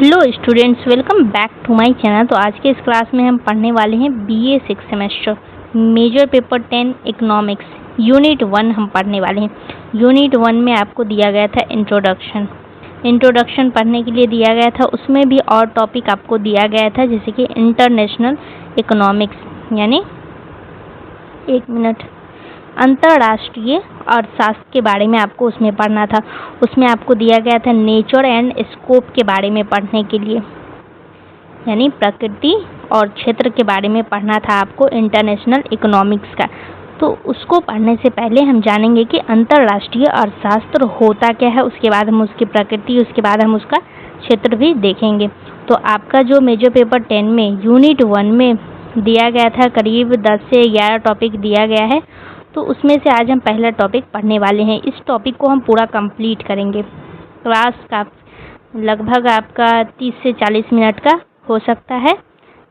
Hello students, welcome back to my channel. तो आज के इस क्लास में हम पढ़ने वाले हैं BA 6 semester major paper 10 economics unit 1 हम पढ़ने वाले हैं। यूनिट 1 में आपको दिया गया था इंट्रोडक्शन पढ़ने के लिए दिया गया था। उसमें भी और टॉपिक आपको दिया गया था, जैसे कि इंटरनेशनल इकोनॉमिक्स यानी अंतर्राष्ट्रीय अर्थशास्त्र के बारे में आपको उसमें पढ़ना था। उसमें आपको दिया गया था नेचर एंड स्कोप के बारे में पढ़ने के लिए, यानी प्रकृति और क्षेत्र के बारे में पढ़ना था आपको इंटरनेशनल इकोनॉमिक्स का। तो उसको पढ़ने से पहले हम जानेंगे कि अंतर्राष्ट्रीय अर्थशास्त्र होता क्या है, उसके बाद हम उसकी प्रकृति, उसके बाद हम उसका क्षेत्र भी देखेंगे। तो आपका जो मेजर पेपर 10 में यूनिट 1 में दिया गया था, करीब 10 से 11 टॉपिक दिया गया है। तो उसमें से आज हम पहला टॉपिक पढ़ने वाले हैं। इस टॉपिक को हम पूरा कंप्लीट करेंगे। क्लास का लगभग आपका 30 से 40 मिनट का हो सकता है,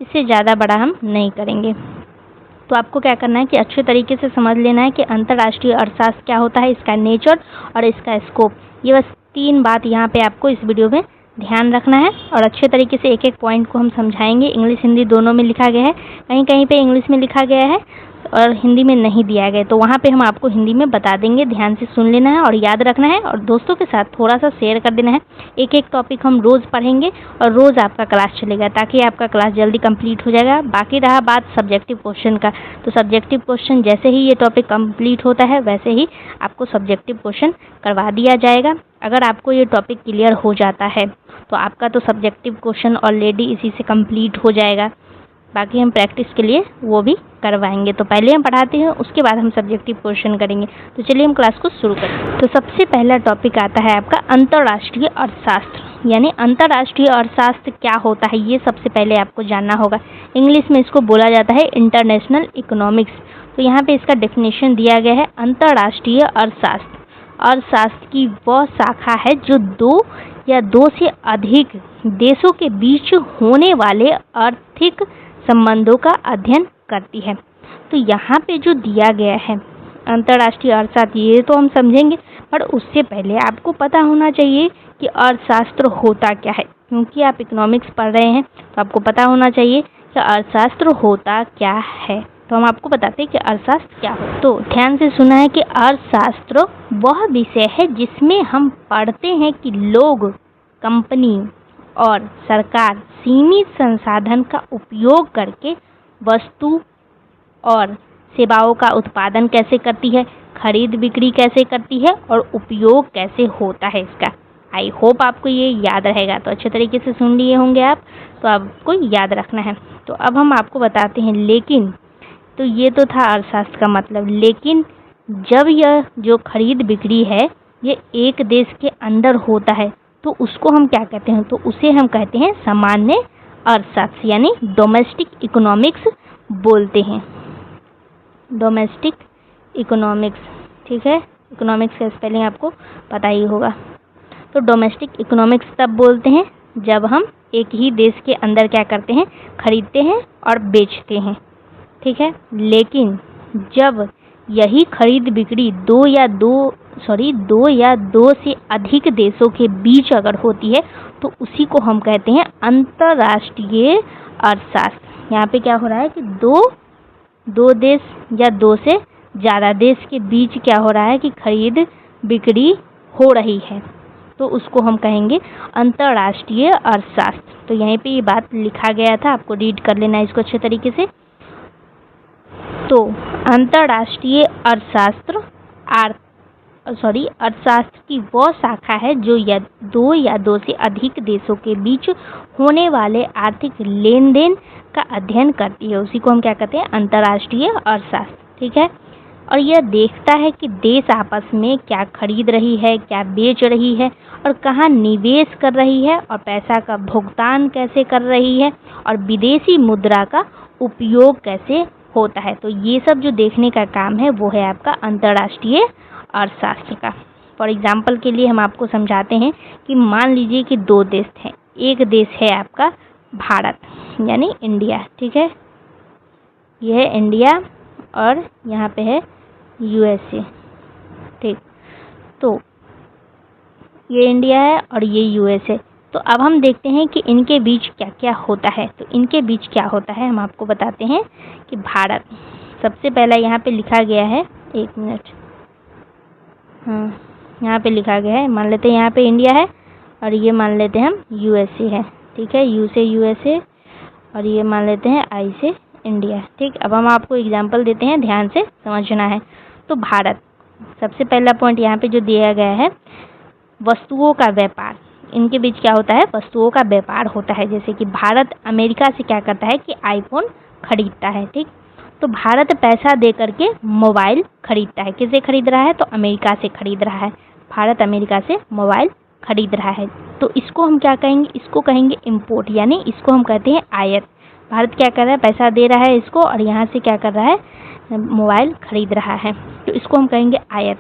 इससे ज़्यादा बड़ा हम नहीं करेंगे। तो आपको क्या करना है कि अच्छे तरीके से समझ लेना है कि अंतर्राष्ट्रीय अर्थशास्त्र क्या होता है, इसका नेचर और इसका स्कोप। ये बस 3 बात यहाँ पे आपको इस वीडियो में ध्यान रखना है और अच्छे तरीके से एक एक पॉइंट को हम समझाएंगे। इंग्लिश हिंदी दोनों में लिखा गया है, कहीं कहीं पे इंग्लिश में लिखा गया है और हिंदी में नहीं दिया गया, तो वहाँ पे हम आपको हिंदी में बता देंगे। ध्यान से सुन लेना है और याद रखना है और दोस्तों के साथ थोड़ा सा शेयर कर देना है। एक एक टॉपिक हम रोज़ पढ़ेंगे और रोज़ आपका क्लास चलेगा, ताकि आपका क्लास जल्दी कंप्लीट हो जाएगा। बाकी रहा बात सब्जेक्टिव क्वेश्चन का, तो सब्जेक्टिव क्वेश्चन जैसे ही ये टॉपिक कंप्लीट होता है वैसे ही आपको सब्जेक्टिव क्वेश्चन करवा दिया जाएगा। अगर आपको ये टॉपिक क्लियर हो जाता है तो आपका तो सब्जेक्टिव क्वेश्चन ऑलरेडी इसी से कंप्लीट हो जाएगा। बाकी हम प्रैक्टिस के लिए वो भी करवाएंगे। तो पहले हम पढ़ाते हैं, उसके बाद हम सब्जेक्टिव क्वेश्चन करेंगे। तो चलिए हम क्लास को शुरू करें। तो सबसे पहला टॉपिक आता है आपका अंतर्राष्ट्रीय अर्थशास्त्र, यानी अंतर्राष्ट्रीय अर्थशास्त्र क्या होता है, ये सबसे पहले आपको जानना होगा। इंग्लिश में इसको बोला जाता है इंटरनेशनल इकोनॉमिक्स। तो यहाँ पे इसका डेफिनेशन दिया गया है, अंतर्राष्ट्रीय अर्थशास्त्र अर्थशास्त्र की वह शाखा है जो 2 या 2 से अधिक देशों के बीच होने वाले आर्थिक संबंधों का अध्ययन करती है। तो यहाँ पे जो दिया गया है अंतर्राष्ट्रीय अर्थशास्त्र, ये तो हम समझेंगे, पर उससे पहले आपको पता होना चाहिए कि अर्थशास्त्र होता क्या है। क्योंकि आप इकोनॉमिक्स पढ़ रहे हैं तो आपको पता होना चाहिए कि अर्थशास्त्र होता क्या है। तो हम आपको बताते हैं कि अर्थशास्त्र क्या हो। तो ध्यान से सुना है कि अर्थशास्त्र वह विषय है जिसमें हम पढ़ते हैं कि लोग, कंपनी और सरकार सीमित संसाधन का उपयोग करके वस्तु और सेवाओं का उत्पादन कैसे करती है, खरीद बिक्री कैसे करती है और उपयोग कैसे होता है इसका। आई होप आपको ये याद रहेगा। तो अच्छे तरीके से सुन लिए होंगे आप, तो आपको याद रखना है। तो अब हम आपको बताते हैं, लेकिन तो ये तो था अर्थशास्त्र का मतलब। लेकिन जब यह जो खरीद बिक्री है ये एक देश के अंदर होता है तो उसको हम क्या कहते हैं, तो उसे हम कहते हैं सामान्य अर्थशास्त्र, यानी डोमेस्टिक इकोनॉमिक्स बोलते हैं। डोमेस्टिक इकोनॉमिक्स, ठीक है। इकोनॉमिक्स का स्पेलिंग आपको पता ही होगा। तो डोमेस्टिक इकोनॉमिक्स तब बोलते हैं जब हम एक ही देश के अंदर क्या करते हैं, खरीदते हैं और बेचते हैं, ठीक है। लेकिन जब यही खरीद बिक्री 2 या 2 से अधिक देशों के बीच अगर होती है तो उसी को हम कहते हैं अंतर्राष्ट्रीय अर्थशास्त्र। यहाँ पे क्या हो रहा है कि दो देश या 2 से ज़्यादा देश के बीच क्या हो रहा है कि खरीद बिक्री हो रही है, तो उसको हम कहेंगे अंतर्राष्ट्रीय अर्थशास्त्र। तो यहीं पे ये बात लिखा गया था, आपको रीड कर लेना है इसको अच्छे तरीके से। तो अंतर्राष्ट्रीय अर्थशास्त्र अर्थशास्त्र की वह शाखा है जो 2 या 2 से अधिक देशों के बीच होने वाले आर्थिक लेन देन का अध्ययन करती है। उसी को हम क्या कहते हैं, अंतर्राष्ट्रीय अर्थशास्त्र, ठीक है। और यह देखता है कि देश आपस में क्या खरीद रही है, क्या बेच रही है और कहाँ निवेश कर रही है और पैसा का भुगतान कैसे कर रही है और विदेशी मुद्रा का उपयोग कैसे होता है। तो ये सब जो देखने का काम है वो है आपका अंतर्राष्ट्रीय अर्थशास्त्र का। फॉर एग्जाम्पल के लिए हम आपको समझाते हैं कि मान लीजिए कि 2 देश हैं। एक देश है आपका भारत, यानी इंडिया, ठीक है। यह है इंडिया और यहाँ पे है यूएसए, ठीक। तो ये इंडिया है और ये यूएसए। तो अब हम देखते हैं कि इनके बीच क्या क्या होता है। तो इनके बीच क्या होता है हम आपको बताते हैं कि भारत सबसे पहला यहाँ पे लिखा गया है, एक मिनट, हाँ यहाँ पे लिखा गया है, मान लेते हैं यहाँ पे इंडिया है और ये मान लेते हैं हम यूएसए है, ठीक है, यू से यूएसए और ये मान लेते हैं आई से इंडिया। ठीक, अब हम आपको एग्जांपल देते हैं, ध्यान से समझना है। तो भारत सबसे पहला पॉइंट यहाँ पे जो दिया गया है, वस्तुओं का व्यापार। इनके बीच क्या होता है, वस्तुओं का व्यापार होता है। जैसे कि भारत अमेरिका से क्या करता है कि आईफोन खरीदता है। ठीक, तो भारत पैसा दे करके मोबाइल खरीदता है। किसे खरीद रहा है, तो अमेरिका से खरीद रहा है। भारत अमेरिका से मोबाइल खरीद रहा है। तो इसको हम क्या कहेंगे, इसको कहेंगे इम्पोर्ट, यानी इसको हम कहते हैं आयात। भारत क्या कर रहा है, पैसा दे रहा है इसको और यहाँ से क्या कर रहा है, मोबाइल खरीद रहा है, तो इसको हम कहेंगे आयात।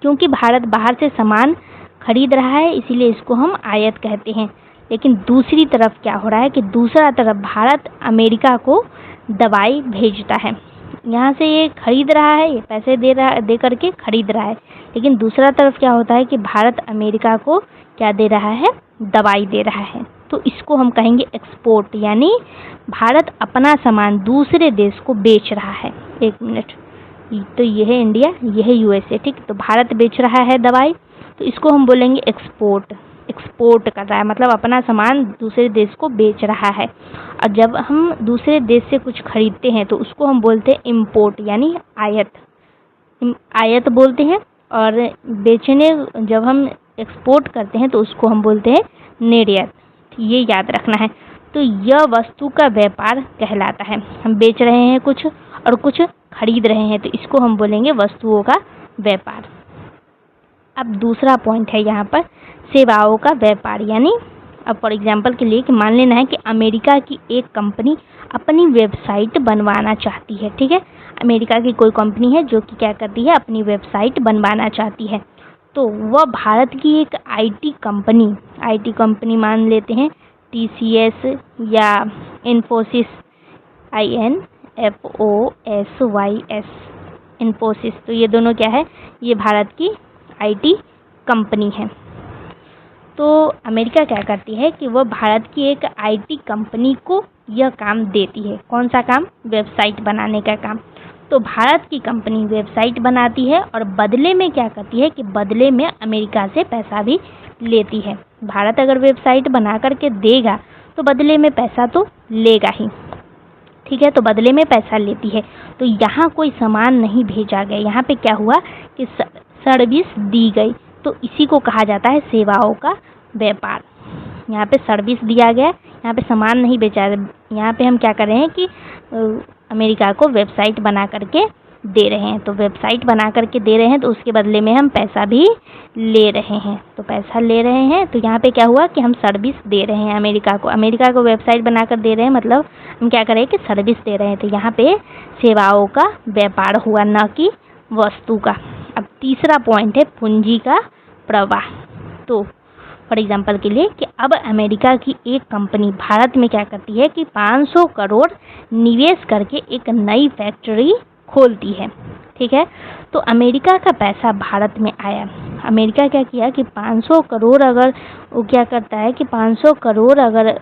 क्योंकि भारत बाहर से सामान खरीद रहा है इसीलिए इसको हम आयात कहते हैं। लेकिन दूसरी तरफ क्या हो रहा है कि दूसरा तरफ भारत अमेरिका को दवाई भेजता है। यहाँ से ये खरीद रहा है, ये पैसे दे करके खरीद रहा है, लेकिन दूसरा तरफ क्या होता है कि भारत अमेरिका को क्या दे रहा है, दवाई दे रहा है। तो इसको हम कहेंगे एक्सपोर्ट, यानी भारत अपना सामान दूसरे देश को बेच रहा है। एक मिनट, तो ये है इंडिया, ये है यूएसए। ठीक, तो भारत बेच रहा है दवाई, तो इसको हम बोलेंगे एक्सपोर्ट। एक्सपोर्ट कर रहा है मतलब अपना सामान दूसरे देश को बेच रहा है। और जब हम दूसरे देश से कुछ खरीदते हैं तो उसको हम बोलते हैं इम्पोर्ट, यानी आयात। आयात बोलते हैं। और बेचने, जब हम एक्सपोर्ट करते हैं तो उसको हम बोलते हैं निर्यात। ये याद रखना है। तो यह वस्तु का व्यापार कहलाता है। हम बेच रहे हैं कुछ और कुछ खरीद रहे हैं, तो इसको हम बोलेंगे वस्तुओं का व्यापार। अब दूसरा पॉइंट है यहाँ पर सेवाओं का व्यापार, यानी अब फॉर एग्जांपल के लिए कि मान लेना है कि अमेरिका की एक कंपनी अपनी वेबसाइट बनवाना चाहती है। ठीक है, अमेरिका की कोई कंपनी है जो कि क्या करती है, अपनी वेबसाइट बनवाना चाहती है। तो वह भारत की एक आईटी कंपनी मान लेते हैं टीसीएस या इन्फोसिस, INFOSYS, इन्फोसिस। तो ये दोनों क्या है, ये भारत की आईटी कंपनी है। तो अमेरिका क्या करती है कि वह भारत की एक आईटी कंपनी को यह काम देती है। कौन सा काम, वेबसाइट बनाने का काम। तो भारत की कंपनी वेबसाइट बनाती है और बदले में क्या करती है कि बदले में अमेरिका से पैसा भी लेती है। भारत अगर वेबसाइट बना करके देगा तो बदले में पैसा तो लेगा ही। ठीक है, तो बदले में पैसा लेती है। तो यहाँ कोई सामान नहीं भेजा गया, यहाँ पे क्या हुआ कि सर्विस दी गई, तो इसी को कहा जाता है सेवाओं का व्यापार। यहाँ पे सर्विस दिया गया, यहाँ पे सामान नहीं बेचा। यहाँ पे हम क्या कर रहे हैं कि अमेरिका को वेबसाइट बना करके दे रहे हैं। तो वेबसाइट बना करके दे रहे हैं तो उसके बदले में हम पैसा भी ले रहे हैं। तो पैसा ले रहे हैं, तो यहाँ पे क्या हुआ कि हम सर्विस दे रहे हैं अमेरिका को वेबसाइट बनाकर दे रहे हैं, मतलब हम क्या कर रहे हैं कि सर्विस दे रहे हैं। तो यहाँ पे सेवाओं का व्यापार हुआ, न कि वस्तु का। अब तीसरा पॉइंट है पूंजी का प्रवाह। तो फॉर एग्जांपल के लिए कि अब अमेरिका की एक कंपनी भारत में क्या करती है कि 500 करोड़ निवेश करके एक नई फैक्ट्री खोलती है। ठीक है, तो अमेरिका का पैसा भारत में आया। अमेरिका क्या किया कि 500 करोड़ अगर वो क्या करता है कि 500 करोड़ अगर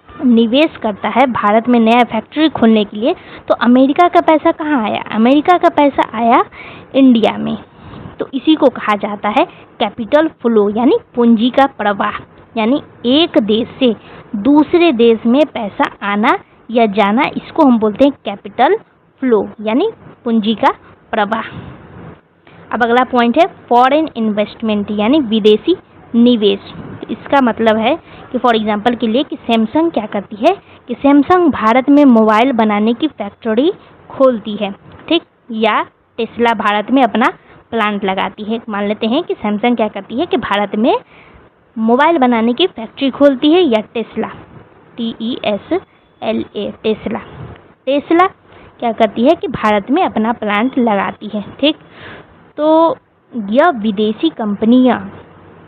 निवेश करता है भारत में नया फैक्ट्री खोलने के लिए, तो अमेरिका का पैसा कहाँ आया, अमेरिका का पैसा आया इंडिया में। तो इसी को कहा जाता है कैपिटल फ्लो, यानी पूंजी का प्रवाह। यानी एक देश से दूसरे देश में पैसा आना या जाना, इसको हम बोलते हैं कैपिटल फ्लो, यानी पूंजी का प्रवाह। अब अगला पॉइंट है फॉरेन इन्वेस्टमेंट, यानी विदेशी निवेश। तो इसका मतलब है कि फॉर एग्जांपल के लिए कि सैमसंग क्या करती है कि सैमसंग भारत में मोबाइल बनाने की फैक्ट्री खोलती है। ठीक, या टेस्ला भारत में अपना प्लांट लगाती है। मान लेते हैं कि सैमसंग क्या करती है कि भारत में मोबाइल बनाने की फैक्ट्री खोलती है, या टेस्ला TESLA टेस्ला क्या करती है कि भारत में अपना प्लांट लगाती है। ठीक, तो यह विदेशी कंपनियां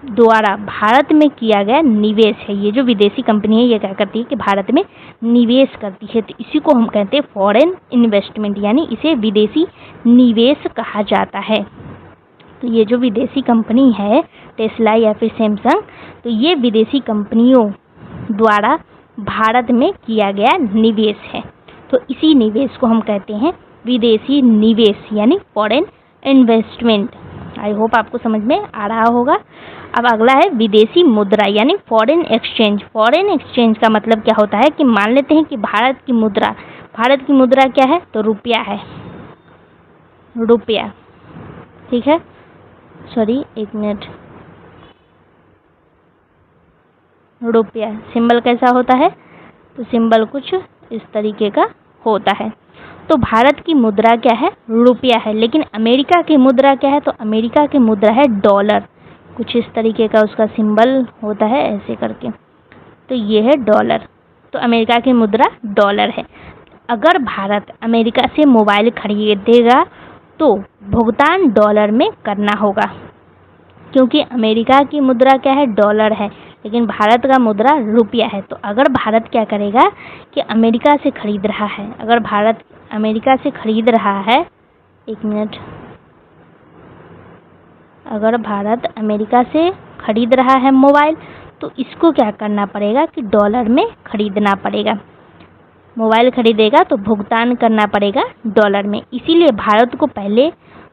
द्वारा भारत में किया गया निवेश है। ये जो विदेशी कंपनी है ये क्या करती है कि भारत में निवेश करती है। तो इसी को हम कहते हैं फॉरेन इन्वेस्टमेंट, यानी इसे विदेशी निवेश कहा जाता है। तो ये जो विदेशी कंपनी है टेस्ला या फिर सैमसंग, तो ये विदेशी कंपनियों द्वारा भारत में किया गया निवेश है। तो इसी निवेश को हम कहते हैं विदेशी निवेश यानी फॉरेन इन्वेस्टमेंट। आई होप आपको समझ में आ रहा होगा। अब अगला है विदेशी मुद्रा यानी फॉरेन एक्सचेंज। फॉरेन एक्सचेंज का मतलब क्या होता है कि मान लेते हैं कि भारत की मुद्रा क्या है, तो रुपया है, रुपया, ठीक है। सॉरी, एक मिनट। रुपया सिंबल कैसा होता है, तो सिंबल कुछ इस तरीके का होता है। तो भारत की मुद्रा क्या है, रुपया है। लेकिन अमेरिका की मुद्रा क्या है, तो अमेरिका की मुद्रा है डॉलर। कुछ इस तरीके का उसका सिंबल होता है ऐसे करके, तो ये है डॉलर। तो अमेरिका की मुद्रा डॉलर है। अगर भारत अमेरिका से मोबाइल खरीदेगा तो भुगतान डॉलर में करना होगा, क्योंकि अमेरिका की मुद्रा क्या है, डॉलर है, लेकिन भारत का मुद्रा रुपया है। तो अगर भारत क्या करेगा कि अमेरिका से खरीद रहा है, अगर भारत अमेरिका से खरीद रहा है, एक मिनट, अगर भारत अमेरिका से खरीद रहा है मोबाइल, तो इसको क्या करना पड़ेगा कि डॉलर में खरीदना पड़ेगा। मोबाइल खरीदेगा तो भुगतान करना पड़ेगा डॉलर में। इसीलिए भारत को पहले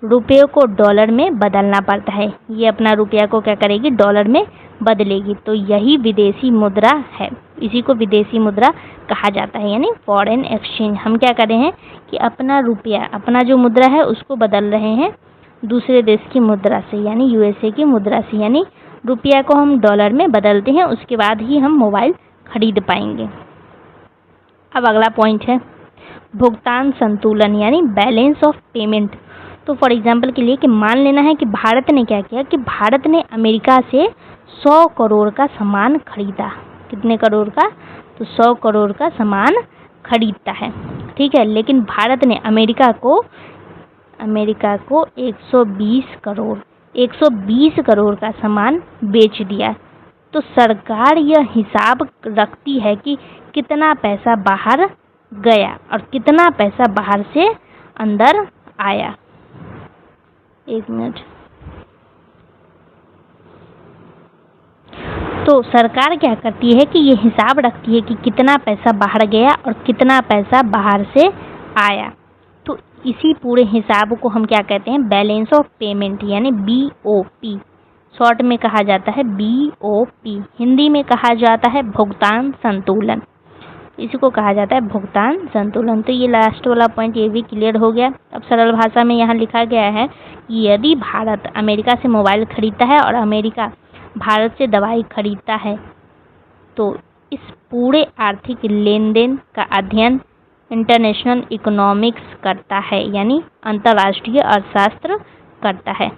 रुपये को डॉलर में बदलना पड़ता है। ये अपना रुपया को क्या करेगी, डॉलर में बदलेगी। तो यही विदेशी मुद्रा है, इसी को विदेशी मुद्रा कहा जाता है, यानी फॉरेन एक्सचेंज। हम क्या कर रहे हैं कि अपना रुपया, अपना जो मुद्रा है उसको बदल रहे हैं दूसरे देश की मुद्रा से, यानी यूएसए की मुद्रा से। यानी रुपया को हम डॉलर में बदलते हैं, उसके बाद ही हम मोबाइल खरीद पाएंगे। अब अगला पॉइंट है भुगतान संतुलन यानी बैलेंस ऑफ पेमेंट। तो फॉर एग्जांपल के लिए कि मान लेना है कि भारत ने क्या किया कि भारत ने अमेरिका से 100 करोड़ का सामान खरीदा। कितने करोड़ का, तो 100 करोड़ का सामान खरीदता है, ठीक है। लेकिन भारत ने अमेरिका को 120 करोड़ का सामान बेच दिया। तो सरकार यह हिसाब रखती है कि कितना पैसा बाहर गया और कितना पैसा बाहर से अंदर आया। एक मिनट। तो सरकार क्या करती है कि ये हिसाब रखती है कि कितना पैसा बाहर गया और कितना पैसा बाहर से आया। तो इसी पूरे हिसाब को हम क्या कहते हैं, बैलेंस ऑफ पेमेंट यानी BOP, शॉर्ट में कहा जाता है BOP। हिंदी में कहा जाता है भुगतान संतुलन, इसी को कहा जाता है भुगतान संतुलन। तो ये लास्ट वाला पॉइंट ये भी क्लियर हो गया। अब सरल भाषा में यहाँ लिखा गया है कि यदि भारत अमेरिका से मोबाइल खरीदता है और अमेरिका भारत से दवाई खरीदता है, तो इस पूरे आर्थिक लेन देन का अध्ययन इंटरनेशनल इकोनॉमिक्स करता है, यानी अंतर्राष्ट्रीय अर्थशास्त्र करता है।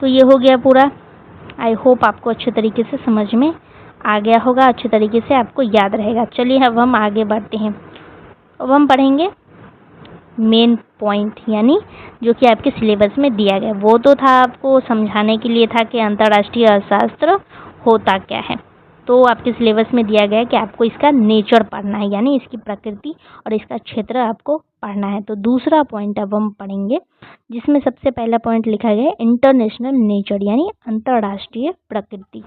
तो ये हो गया पूरा। आई होप आपको अच्छे तरीके से समझ में आ गया होगा, अच्छे तरीके से आपको याद रहेगा। चलिए अब हम आगे बढ़ते हैं। अब हम पढ़ेंगे मेन पॉइंट, यानी जो कि आपके सिलेबस में दिया गया। वो तो था आपको समझाने के लिए था कि अंतर्राष्ट्रीय अर्थशास्त्र होता क्या है। तो आपके सिलेबस में दिया गया है कि आपको इसका नेचर पढ़ना है, यानी इसकी प्रकृति और इसका क्षेत्र आपको पढ़ना है। तो दूसरा पॉइंट अब हम पढ़ेंगे, जिसमें सबसे पहला पॉइंट लिखा गया है इंटरनेशनल नेचर यानी अंतर्राष्ट्रीय प्रकृति।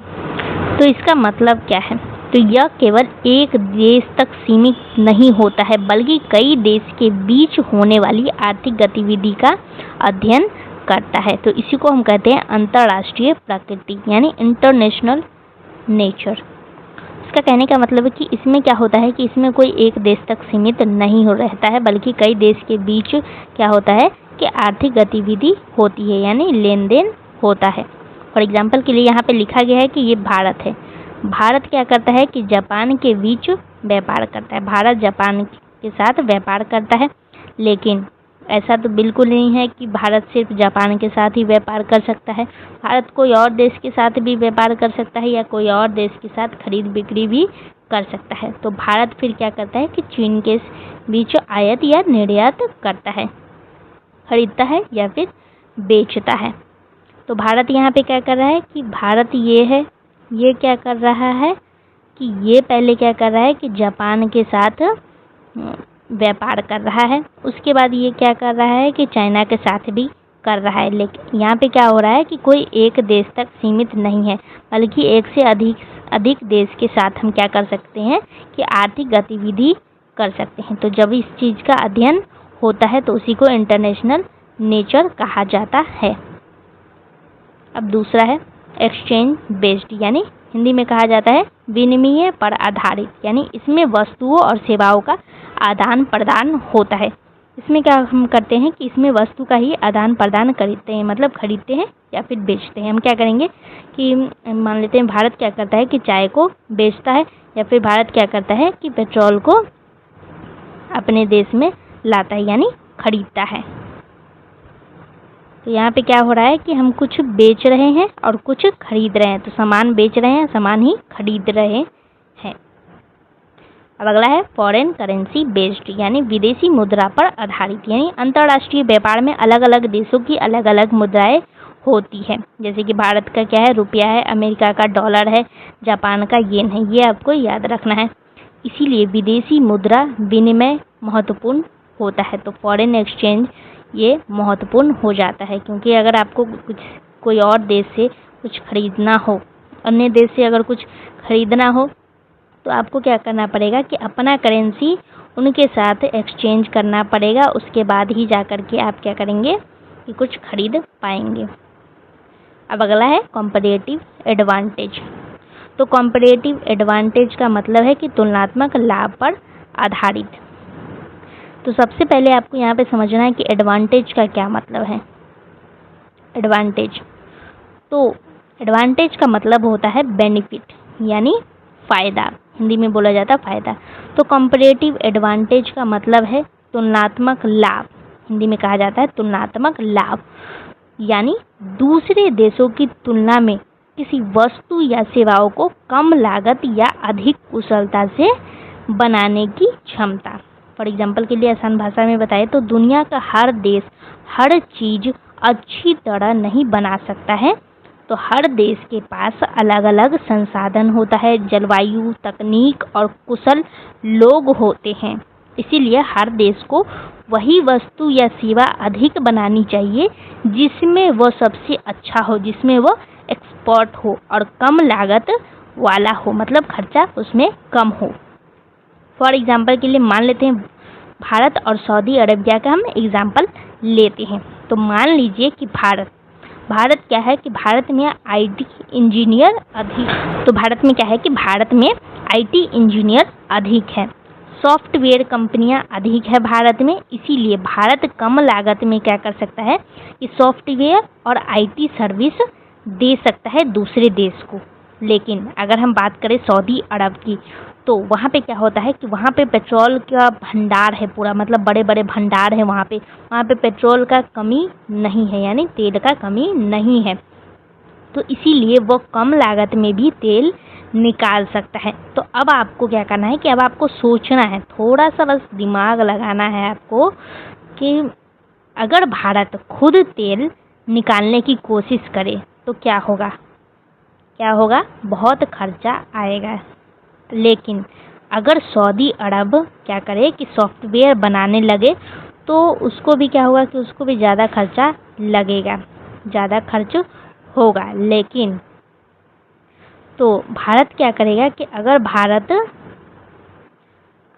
तो इसका मतलब क्या है, तो यह केवल एक देश तक सीमित नहीं होता है, बल्कि कई देश के बीच होने वाली आर्थिक गतिविधि का अध्ययन करता है। तो इसी को हम कहते हैं अंतर्राष्ट्रीय प्रकृति यानी इंटरनेशनल नेचर। इसका कहने का मतलब है कि इसमें क्या होता है कि इसमें कोई एक देश तक सीमित नहीं हो रहता है, बल्कि कई देश के बीच क्या होता है कि आर्थिक गतिविधि होती है, यानी लेन देन होता है। फॉर एग्जाम्पल के लिए यहाँ पे लिखा गया है कि ये भारत है। भारत क्या करता है कि जापान के बीच व्यापार करता है। भारत जापान के साथ व्यापार करता है, लेकिन ऐसा तो बिल्कुल नहीं है कि भारत सिर्फ जापान के साथ ही व्यापार कर सकता है। भारत कोई और देश के साथ भी व्यापार कर सकता है या कोई और देश के साथ खरीद बिक्री भी कर सकता है। तो भारत फिर क्या करता है कि चीन के बीच आयात या निर्यात करता है, खरीदता है या फिर बेचता है। तो भारत यहाँ पे क्या कर रहा है कि भारत ये क्या कर रहा है कि ये पहले क्या कर रहा है कि जापान के साथ व्यापार कर रहा है। उसके बाद ये क्या कर रहा है कि चाइना के साथ भी कर रहा है। लेकिन यहाँ पे क्या हो रहा है कि कोई एक देश तक सीमित नहीं है, बल्कि एक से अधिक देश के साथ हम क्या कर सकते हैं कि आर्थिक गतिविधि कर सकते हैं। तो जब इस चीज़ का अध्ययन होता है तो उसी को इंटरनेशनल नेचर कहा जाता है। अब दूसरा है एक्सचेंज बेस्ड, यानी हिंदी में कहा जाता है विनिमय पर आधारित, यानी इसमें वस्तुओं और सेवाओं का आदान प्रदान होता है। इसमें क्या हम करते हैं कि इसमें वस्तु का ही आदान प्रदान करते हैं, मतलब खरीदते हैं या फिर बेचते हैं। हम क्या करेंगे कि मान लेते हैं भारत क्या करता है कि चाय को बेचता है, या फिर भारत क्या करता है कि पेट्रोल को अपने देश में लाता है, यानी खरीदता है। तो यहाँ पे क्या हो रहा है कि हम कुछ बेच रहे हैं और कुछ खरीद रहे हैं। तो सामान बेच रहे हैं, सामान ही खरीद रहे हैं। अब अगला है फॉरेन करेंसी बेस्ड, यानी विदेशी मुद्रा पर आधारित, यानी अंतर्राष्ट्रीय व्यापार में अलग अलग देशों की अलग अलग मुद्राएं होती है। जैसे कि भारत का क्या है, रुपया है, अमेरिका का डॉलर है, जापान का येन है। ये आपको याद रखना है। इसीलिए विदेशी मुद्रा विनिमय महत्वपूर्ण होता है। तो फॉरेन एक्सचेंज ये महत्वपूर्ण हो जाता है, क्योंकि अगर आपको कोई और देश से कुछ खरीदना हो, अन्य देश से अगर कुछ खरीदना हो, तो आपको क्या करना पड़ेगा कि अपना करेंसी उनके साथ एक्सचेंज करना पड़ेगा। उसके बाद ही जाकर के आप क्या करेंगे कि कुछ खरीद पाएंगे। अब अगला है कॉम्परेटिव एडवांटेज। तो कॉम्परेटिव एडवांटेज का मतलब है कि तुलनात्मक लाभ पर आधारित। तो सबसे पहले आपको यहाँ पे समझना है कि एडवांटेज का क्या मतलब है। एडवांटेज, तो एडवांटेज का मतलब होता है बेनिफिट, यानी फ़ायदा। हिंदी में बोला जाता है फ़ायदा। तो कंपैरेटिव एडवांटेज का मतलब है तुलनात्मक लाभ। हिंदी में कहा जाता है तुलनात्मक लाभ, यानी दूसरे देशों की तुलना में किसी वस्तु या सेवाओं को कम लागत या अधिक कुशलता से बनाने की क्षमता। फॉर एग्जाम्पल के लिए आसान भाषा में बताएं तो दुनिया का हर देश हर चीज़ अच्छी तरह नहीं बना सकता है। तो हर देश के पास अलग अलग संसाधन होता है, जलवायु, तकनीक और कुशल लोग होते हैं। इसीलिए हर देश को वही वस्तु या सेवा अधिक बनानी चाहिए जिसमें वह सबसे अच्छा हो, जिसमें वह एक्सपर्ट हो और कम लागत वाला हो, मतलब खर्चा उसमें कम हो। फॉर एग्जाम्पल के लिए मान लेते हैं भारत और सऊदी अरबिया का हम एग्जाम्पल लेते हैं। तो मान लीजिए कि भारत क्या है कि भारत में आईटी इंजीनियर अधिक, तो भारत में क्या है कि भारत में आईटी इंजीनियर अधिक है, सॉफ्टवेयर कंपनियां अधिक है भारत में। इसीलिए भारत कम लागत में क्या कर सकता है कि सॉफ्टवेयर और आईटी सर्विस दे सकता है दूसरे देश को। लेकिन अगर हम बात करें सऊदी अरब की, तो वहाँ पे क्या होता है कि वहाँ पे पेट्रोल का भंडार है पूरा, मतलब बड़े बड़े भंडार है वहाँ पे पेट्रोल का कमी नहीं है, यानी तेल का कमी नहीं है। तो इसीलिए वो कम लागत में भी तेल निकाल सकता है। तो अब आपको क्या करना है कि अब आपको सोचना है, थोड़ा सा बस दिमाग लगाना है आपको कि अगर भारत खुद तेल निकालने की कोशिश करे तो क्या होगा, बहुत खर्चा आएगा। लेकिन अगर सऊदी अरब क्या करे कि सॉफ्टवेयर बनाने लगे तो उसको भी क्या होगा कि उसको भी ज़्यादा खर्चा लगेगा, ज़्यादा खर्च होगा। लेकिन तो भारत क्या करेगा कि अगर भारत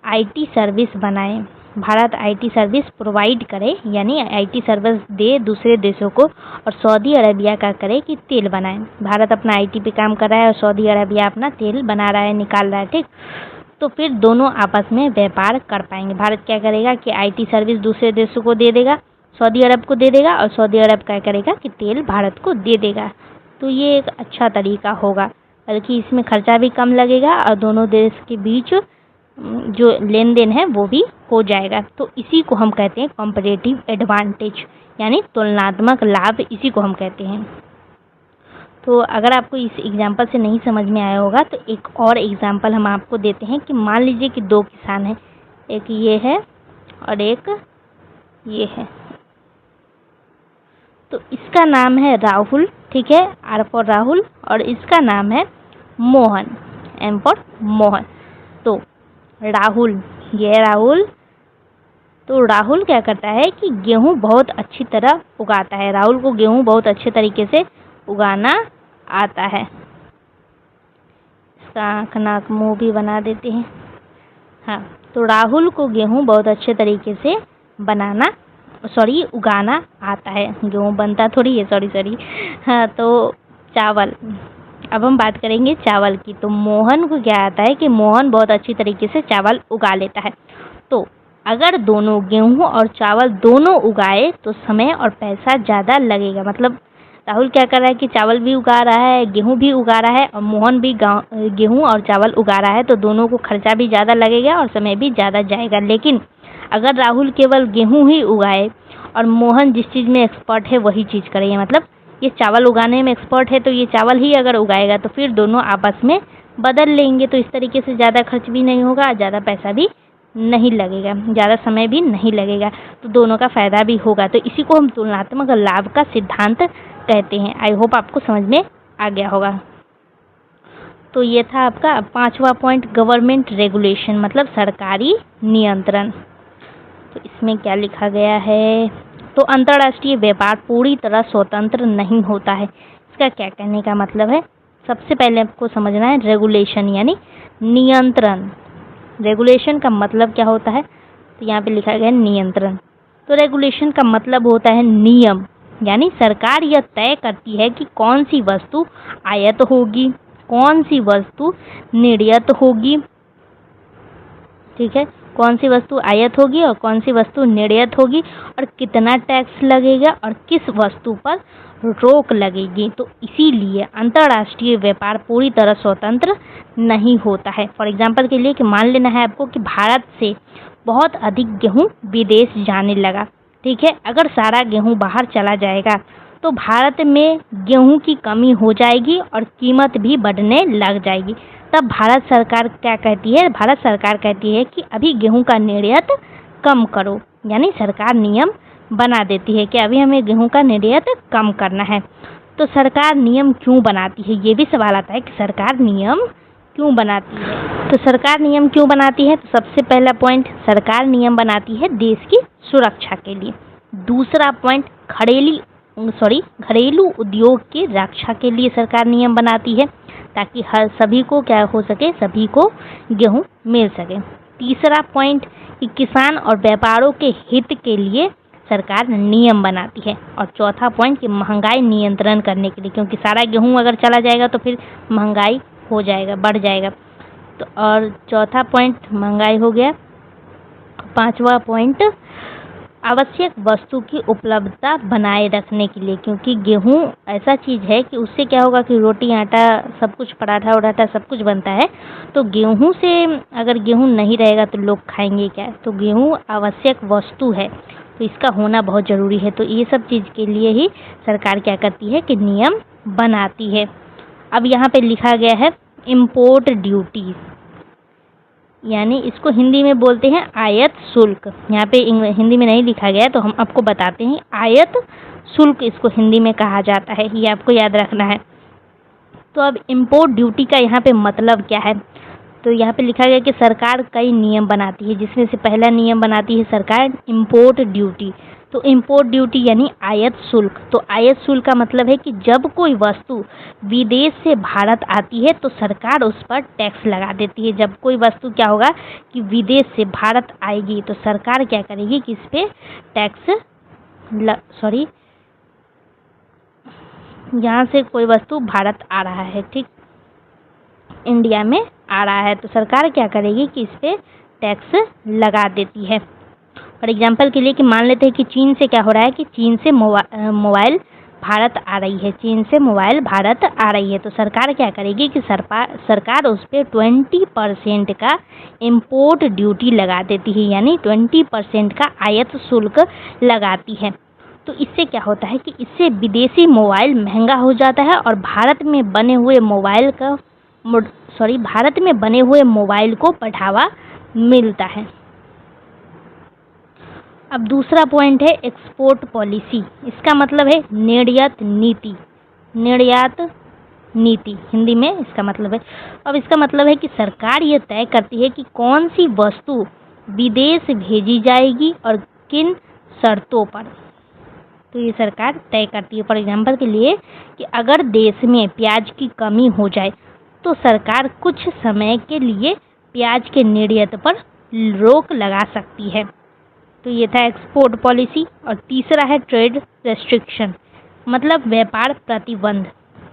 आईटी सर्विस बनाए, भारत आईटी सर्विस प्रोवाइड करे, यानी आईटी सर्विस दे दूसरे देशों को, और सऊदी अरबिया का करे कि तेल बनाए। भारत अपना आईटी पे काम कर रहा है और सऊदी अरबिया अपना तेल बना रहा है, निकाल रहा है, ठीक। तो फिर दोनों आपस में व्यापार कर पाएंगे। भारत क्या करेगा कि आईटी सर्विस दूसरे देशों को दे देगा, सऊदी अरब को दे देगा, और सऊदी अरब क्या करेगा कि तेल भारत को दे देगा। तो ये एक अच्छा तरीका होगा, बल्कि इसमें खर्चा भी कम लगेगा और दोनों देश के बीच जो लेन देन है वो भी हो जाएगा। तो इसी को हम कहते हैं कॉम्परेटिव एडवांटेज, यानी तुलनात्मक लाभ, इसी को हम कहते हैं। तो अगर आपको इस एग्जाम्पल से नहीं समझ में आया होगा तो एक और एग्जाम्पल हम आपको देते हैं कि मान लीजिए कि दो किसान हैं, एक ये है और एक ये है। तो इसका नाम है राहुल, ठीक है, आर फॉर राहुल, और इसका नाम है मोहन, एम फॉर मोहन। तो राहुल, ये राहुल तो राहुल क्या करता है कि गेहूँ बहुत अच्छी तरह उगाता है। राहुल को गेहूँ बहुत अच्छे तरीके से उगाना आता है। इसका आँख नाक मुँह भी बना देते हैं। हाँ, तो राहुल को गेहूँ बहुत अच्छे तरीके से उगाना आता है। गेहूँ बनता थोड़ी है, सॉरी। हाँ, तो चावल, अब हम बात करेंगे चावल की। तो मोहन को क्या आता है कि मोहन बहुत अच्छी तरीके से चावल उगा लेता है। तो अगर दोनों गेहूँ और चावल दोनों उगाए तो समय और पैसा ज़्यादा लगेगा। मतलब राहुल क्या कर रहा है कि चावल भी उगा रहा है, गेहूँ भी उगा रहा है, और मोहन भी गेहूँ और चावल उगा रहा है, तो दोनों को खर्चा भी ज़्यादा लगेगा और समय भी ज़्यादा जाएगा। लेकिन अगर राहुल केवल गेहूँ ही उगाए और मोहन जिस चीज़ में एक्सपर्ट है वही चीज़ करेंगे, मतलब ये चावल उगाने में एक्सपर्ट है तो ये चावल ही अगर उगाएगा तो फिर दोनों आपस में बदल लेंगे। तो इस तरीके से ज़्यादा खर्च भी नहीं होगा, ज़्यादा पैसा भी नहीं लगेगा, ज़्यादा समय भी नहीं लगेगा, तो दोनों का फ़ायदा भी होगा। तो इसी को हम तुलनात्मक लाभ का सिद्धांत कहते हैं। आई होप आपको समझ में आ गया होगा। तो ये था आपका 5वां पॉइंट, गवर्नमेंट रेगुलेशन, मतलब सरकारी नियंत्रण। तो इसमें क्या लिखा गया है, तो अंतर्राष्ट्रीय व्यापार पूरी तरह स्वतंत्र नहीं होता है। इसका क्या कहने का मतलब है, सबसे पहले आपको समझना है रेगुलेशन यानी नियंत्रण। रेगुलेशन का मतलब क्या होता है, तो यहाँ पे लिखा गया है नियंत्रण। तो रेगुलेशन का मतलब होता है नियम, यानी सरकार यह तय करती है कि कौन सी वस्तु आयात होगी, कौन सी वस्तु निर्यात होगी। ठीक है, कौन सी वस्तु आयात होगी और कौन सी वस्तु निर्यात होगी, और कितना टैक्स लगेगा और किस वस्तु पर रोक लगेगी। तो इसीलिए अंतर्राष्ट्रीय व्यापार पूरी तरह स्वतंत्र नहीं होता है। फॉर एग्जांपल के लिए कि मान लेना है आपको कि भारत से बहुत अधिक गेहूँ विदेश जाने लगा। ठीक है, अगर सारा गेहूँ बाहर चला जाएगा तो भारत में गेहूँ की कमी हो जाएगी और कीमत भी बढ़ने लग जाएगी। तब भारत सरकार क्या कहती है, भारत सरकार कहती है कि अभी गेहूं का निर्यात कम करो, यानी सरकार नियम बना देती है कि अभी हमें गेहूं का निर्यात कम करना है। तो सरकार नियम क्यों बनाती है, ये भी सवाल आता है कि सरकार नियम क्यों बनाती है। तो सरकार नियम क्यों बनाती है, तो सबसे पहला पॉइंट, सरकार नियम बनाती है देश की सुरक्षा के लिए। दूसरा पॉइंट, घरेलू उद्योग की रक्षा के लिए सरकार नियम बनाती है ताकि हर सभी को क्या हो सके, सभी को गेहूं मिल सके। तीसरा पॉइंट कि किसान और व्यापारों के हित के लिए सरकार नियम बनाती है। और चौथा पॉइंट कि महंगाई नियंत्रण करने के लिए, क्योंकि सारा गेहूं अगर चला जाएगा तो फिर महंगाई हो जाएगा, बढ़ जाएगा। तो और चौथा पॉइंट महंगाई हो गया। पांचवा पॉइंट आवश्यक वस्तु की उपलब्धता बनाए रखने के लिए, क्योंकि गेहूं ऐसा चीज़ है कि उससे क्या होगा कि रोटी आटा सब कुछ, पराठा उराठा सब कुछ बनता है। तो गेहूं से अगर गेहूं नहीं रहेगा तो लोग खाएंगे क्या, तो गेहूं आवश्यक वस्तु है, तो इसका होना बहुत ज़रूरी है। तो ये सब चीज़ के लिए ही सरकार क्या करती है कि नियम बनाती है। अब यहाँ पे लिखा गया है इम्पोर्ट ड्यूटी, यानी इसको हिंदी में बोलते हैं आयात शुल्क। यहाँ पे हिंदी में नहीं लिखा गया तो हम आपको बताते हैं, आयात शुल्क इसको हिंदी में कहा जाता है, ये आपको याद रखना है। तो अब इम्पोर्ट ड्यूटी का यहाँ पे मतलब क्या है, तो यहाँ पे लिखा गया कि सरकार कई नियम बनाती है, जिसमें से पहला नियम बनाती है सरकार इम्पोर्ट ड्यूटी। तो इम्पोर्ट ड्यूटी यानी आयात शुल्क। तो आयात शुल्क का मतलब है कि जब कोई वस्तु विदेश से भारत आती है तो सरकार उस पर टैक्स लगा देती है। जब कोई वस्तु क्या होगा कि विदेश से भारत आएगी तो सरकार क्या करेगी कि इस पर टैक्स यहाँ से कोई वस्तु भारत आ रहा है, ठीक, इंडिया में आ रहा है, तो सरकार क्या करेगी कि इस पर टैक्स लगा देती है। फॉर एग्जांपल के लिए कि मान लेते हैं कि चीन से क्या हो रहा है कि चीन से मोबाइल भारत आ रही है, चीन से मोबाइल भारत आ रही है, तो सरकार क्या करेगी कि सरकार उस पर 20% का इम्पोर्ट ड्यूटी लगा देती है, यानी 20% का आयात शुल्क लगाती है। तो इससे क्या होता है कि इससे विदेशी मोबाइल महंगा हो जाता है और भारत में बने हुए मोबाइल को बढ़ावा मिलता है। अब दूसरा पॉइंट है एक्सपोर्ट पॉलिसी। इसका मतलब है निर्यात नीति। निर्यात नीति हिंदी में इसका मतलब है। अब इसका मतलब है कि सरकार ये तय करती है कि कौन सी वस्तु विदेश भेजी जाएगी और किन शर्तों पर, तो ये सरकार तय करती है। फॉर एग्जाम्पल के लिए कि अगर देश में प्याज की कमी हो जाए तो सरकार कुछ समय के लिए प्याज के निर्यात पर रोक लगा सकती है। तो ये था एक्सपोर्ट पॉलिसी। और तीसरा है ट्रेड रेस्ट्रिक्शन, मतलब व्यापार प्रतिबंध,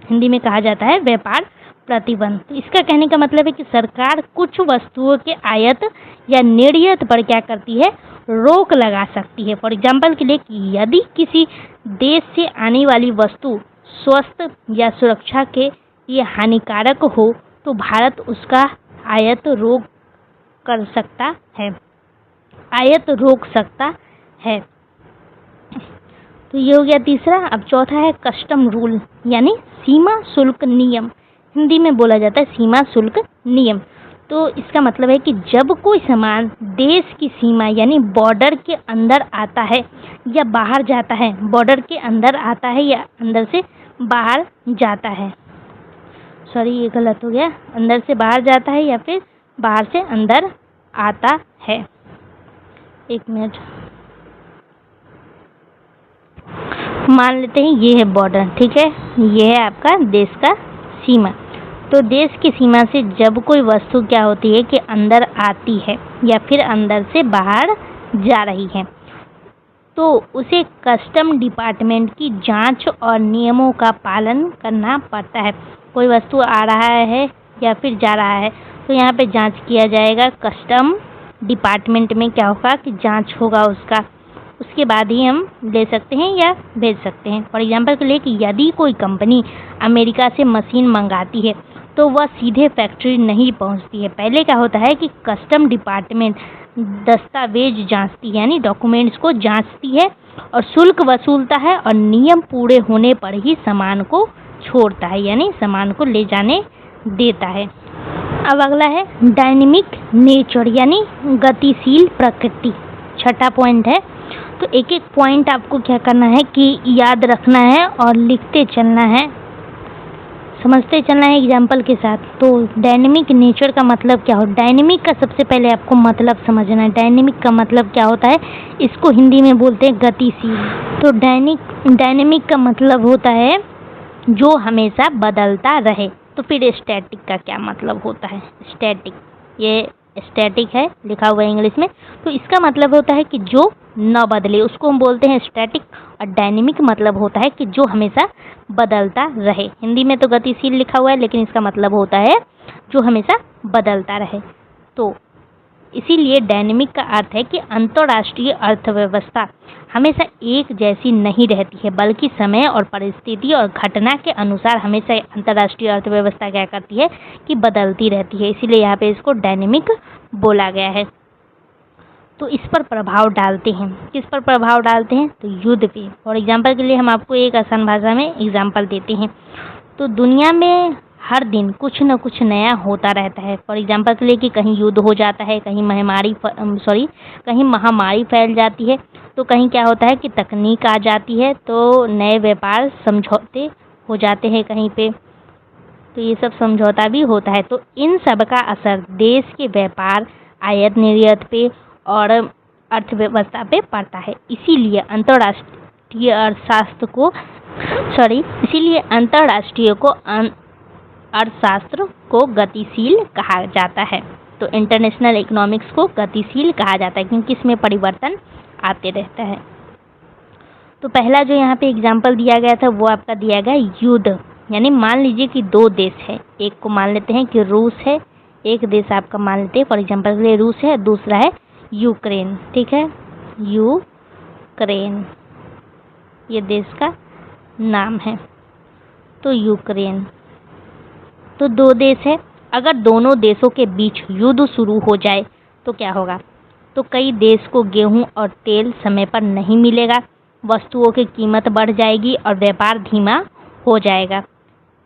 हिंदी में कहा जाता है व्यापार प्रतिबंध। तो इसका कहने का मतलब है कि सरकार कुछ वस्तुओं के आयात या निर्यात पर क्या करती है, रोक लगा सकती है। फॉर एग्जाम्पल के लिए कि यदि किसी देश से आने वाली वस्तु स्वास्थ्य या सुरक्षा के लिए हानिकारक हो तो भारत उसका आयात रोक सकता है। तो ये हो गया तीसरा। अब चौथा है कस्टम रूल, यानी सीमा शुल्क नियम, हिंदी में बोला जाता है सीमा शुल्क नियम। तो इसका मतलब है कि जब कोई सामान देश की सीमा यानी बॉर्डर के अंदर आता है या बाहर जाता है, बॉर्डर के अंदर आता है या अंदर से बाहर जाता है, सॉरी ये गलत हो गया, अंदर से बाहर जाता है या फिर बाहर से अंदर आता है। एक मिनट, मान लेते हैं ये है बॉर्डर, ठीक है, ये है आपका देश का सीमा। तो देश की सीमा से जब कोई वस्तु क्या होती है कि अंदर आती है या फिर अंदर से बाहर जा रही है तो उसे कस्टम डिपार्टमेंट की जांच और नियमों का पालन करना पड़ता है। कोई वस्तु आ रहा है या फिर जा रहा है तो यहाँ पे जांच किया जाएगा, कस्टम डिपार्टमेंट में क्या होगा कि जांच होगा उसका, उसके बाद ही हम ले सकते हैं या भेज सकते हैं। फॉर एग्जांपल के लिए कि यदि कोई कंपनी अमेरिका से मशीन मंगाती है तो वह सीधे फैक्ट्री नहीं पहुंचती है। पहले क्या होता है कि कस्टम डिपार्टमेंट दस्तावेज जांचती है, यानी डॉक्यूमेंट्स को जांचती है और शुल्क वसूलता है और नियम पूरे होने पर ही सामान को छोड़ता है, यानी सामान को ले जाने देता है। अब अगला है डायनेमिक नेचर, यानी गतिशील प्रकृति, छठा पॉइंट है। तो एक एक पॉइंट आपको क्या करना है कि याद रखना है और लिखते चलना है, समझते चलना है एग्जाम्पल के साथ। तो डायनेमिक नेचर का मतलब क्या हो, डायनेमिक का सबसे पहले आपको मतलब समझना है। डायनेमिक का मतलब क्या होता है, इसको हिंदी में बोलते हैं गतिशील। तो डायनेमिक का मतलब होता है जो हमेशा बदलता रहे। तो फिर स्टैटिक का क्या मतलब होता है, स्टैटिक, ये स्टैटिक है लिखा हुआ है इंग्लिश में, तो इसका मतलब होता है कि जो न बदले, उसको हम बोलते हैं स्टैटिक। और डायनेमिक मतलब होता है कि जो हमेशा बदलता रहे। हिंदी में तो गतिशील लिखा हुआ है लेकिन इसका मतलब होता है जो हमेशा बदलता रहे। तो इसीलिए डायनेमिक का अर्थ है कि अंतर्राष्ट्रीय अर्थव्यवस्था हमेशा एक जैसी नहीं रहती है, बल्कि समय और परिस्थिति और घटना के अनुसार हमेशा अंतर्राष्ट्रीय अर्थव्यवस्था क्या करती है कि बदलती रहती है। इसीलिए यहाँ पे इसको डायनेमिक बोला गया है। तो इस पर प्रभाव डालते हैं, किस पर प्रभाव डालते हैं, तो युद्ध पे। फॉर एग्जाम्पल के लिए हम आपको एक आसान भाषा में एग्जाम्पल देते हैं। तो दुनिया में हर दिन कुछ न कुछ नया होता रहता है। फॉर एग्जाम्पल के लिए कि कहीं युद्ध हो जाता है, कहीं महामारी फैल जाती है, तो कहीं क्या होता है कि तकनीक आ जाती है, तो नए व्यापार समझौते हो जाते हैं कहीं पे, तो ये सब समझौता भी होता है। तो इन सब का असर देश के व्यापार, आयात निर्यात पे और अर्थव्यवस्था पे पड़ता है। इसीलिए अंतर्राष्ट्रीय अर्थशास्त्र को गतिशील कहा जाता है। तो इंटरनेशनल इकोनॉमिक्स को गतिशील कहा जाता है क्योंकि इसमें परिवर्तन आते रहता है। तो पहला जो यहाँ पे एग्जाम्पल दिया गया था वो आपका दिया गया युद्ध, यानी मान लीजिए कि दो देश है, एक को मान लेते हैं कि रूस है, एक देश आपका मान लेते हैं फॉर एग्जाम्पल के लिए रूस है, दूसरा है यूक्रेन, ठीक है, यूक्रेन ये देश का नाम है। तो यूक्रेन, तो दो देश है, अगर दोनों देशों के बीच युद्ध शुरू हो जाए तो क्या होगा, तो कई देश को गेहूं और तेल समय पर नहीं मिलेगा, वस्तुओं की कीमत बढ़ जाएगी और व्यापार धीमा हो जाएगा।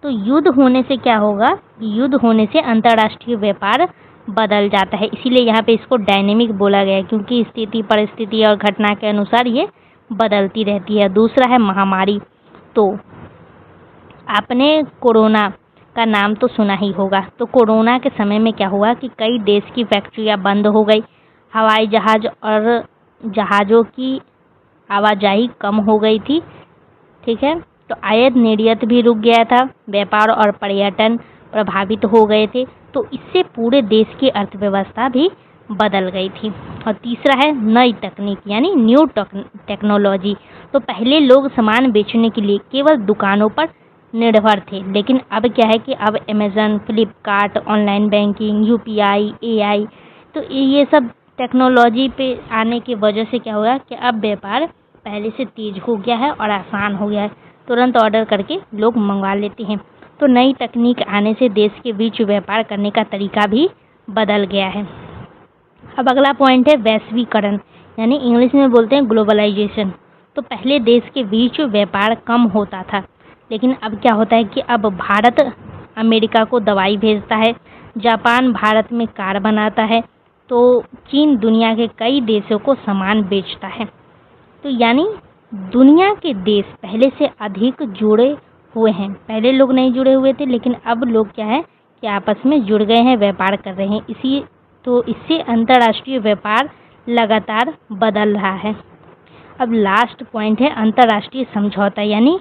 तो युद्ध होने से क्या होगा, युद्ध होने से अंतर्राष्ट्रीय व्यापार बदल जाता है। इसीलिए यहाँ पे इसको डायनेमिक बोला गया है क्योंकि स्थिति, परिस्थिति और घटना के अनुसार ये बदलती रहती है। दूसरा है महामारी। तो आपने कोरोना का नाम तो सुना ही होगा। तो कोरोना के समय में क्या हुआ कि कई देश की फैक्ट्रियां बंद हो गई, हवाई जहाज और जहाज़ों की आवाजाही कम हो गई थी। ठीक है, तो आयात निर्यात भी रुक गया था, व्यापार और पर्यटन प्रभावित हो गए थे। तो इससे पूरे देश की अर्थव्यवस्था भी बदल गई थी। और तीसरा है नई तकनीक यानी न्यू टेक्नोलॉजी। तो पहले लोग सामान बेचने के लिए केवल दुकानों पर निर्भर थे, लेकिन अब क्या है कि अब Amazon, Flipkart, online banking, UPI, AI, तो ये सब टेक्नोलॉजी पे आने की वजह से क्या हुआ कि अब व्यापार पहले से तेज हो गया है और आसान हो गया है। तुरंत ऑर्डर करके लोग मंगवा लेते हैं। तो नई तकनीक आने से देश के बीच व्यापार करने का तरीका भी बदल गया है। अब अगला पॉइंट है वैश्वीकरण, यानी इंग्लिश में बोलते हैं ग्लोबलाइजेशन। तो पहले देश के बीच व्यापार कम होता था, लेकिन अब क्या होता है कि अब भारत अमेरिका को दवाई भेजता है, जापान भारत में कार बनाता है, तो चीन दुनिया के कई देशों को सामान बेचता है। तो यानी दुनिया के देश पहले से अधिक जुड़े हुए हैं। पहले लोग नहीं जुड़े हुए थे, लेकिन अब लोग क्या है कि आपस में जुड़ गए हैं, व्यापार कर रहे हैं। इससे अंतर्राष्ट्रीय व्यापार लगातार बदल रहा है। अब लास्ट पॉइंट है अंतर्राष्ट्रीय समझौता, यानी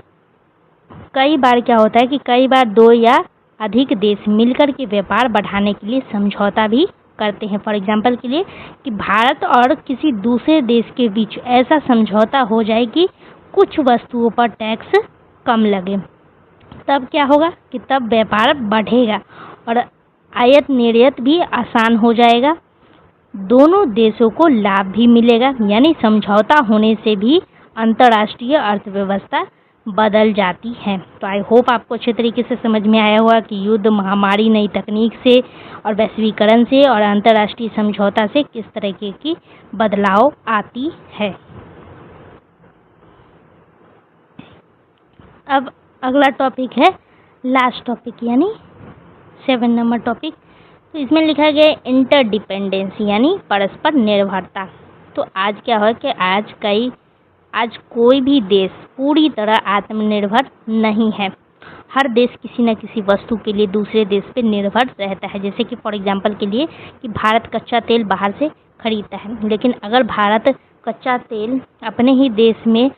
कई बार क्या होता है कि कई बार दो या अधिक देश मिलकर के व्यापार बढ़ाने के लिए समझौता भी करते हैं। फॉर एग्जाम्पल के लिए कि भारत और किसी दूसरे देश के बीच ऐसा समझौता हो जाए कि कुछ वस्तुओं पर टैक्स कम लगे, तब क्या होगा कि तब व्यापार बढ़ेगा और आयात निर्यात भी आसान हो जाएगा, दोनों देशों को लाभ भी मिलेगा। यानी समझौता होने से भी अंतर्राष्ट्रीय अर्थव्यवस्था बदल जाती है। तो आई होप आपको अच्छे तरीके से समझ में आया होगा कि युद्ध, महामारी, नई तकनीक से और वैश्वीकरण से और अंतर्राष्ट्रीय समझौता से किस तरीके की बदलाव आती है। अब अगला टॉपिक है लास्ट टॉपिक, यानी 7 नंबर टॉपिक। तो इसमें लिखा गया है इंटरडिपेंडेंसी, यानी परस्पर निर्भरता। तो आज क्या है कि आज कोई भी देश पूरी तरह आत्मनिर्भर नहीं है। हर देश किसी न किसी वस्तु के लिए दूसरे देश पे निर्भर रहता है। जैसे कि फॉर एग्जांपल के लिए कि भारत कच्चा तेल बाहर से खरीदता है, लेकिन अगर भारत कच्चा तेल अपने ही देश में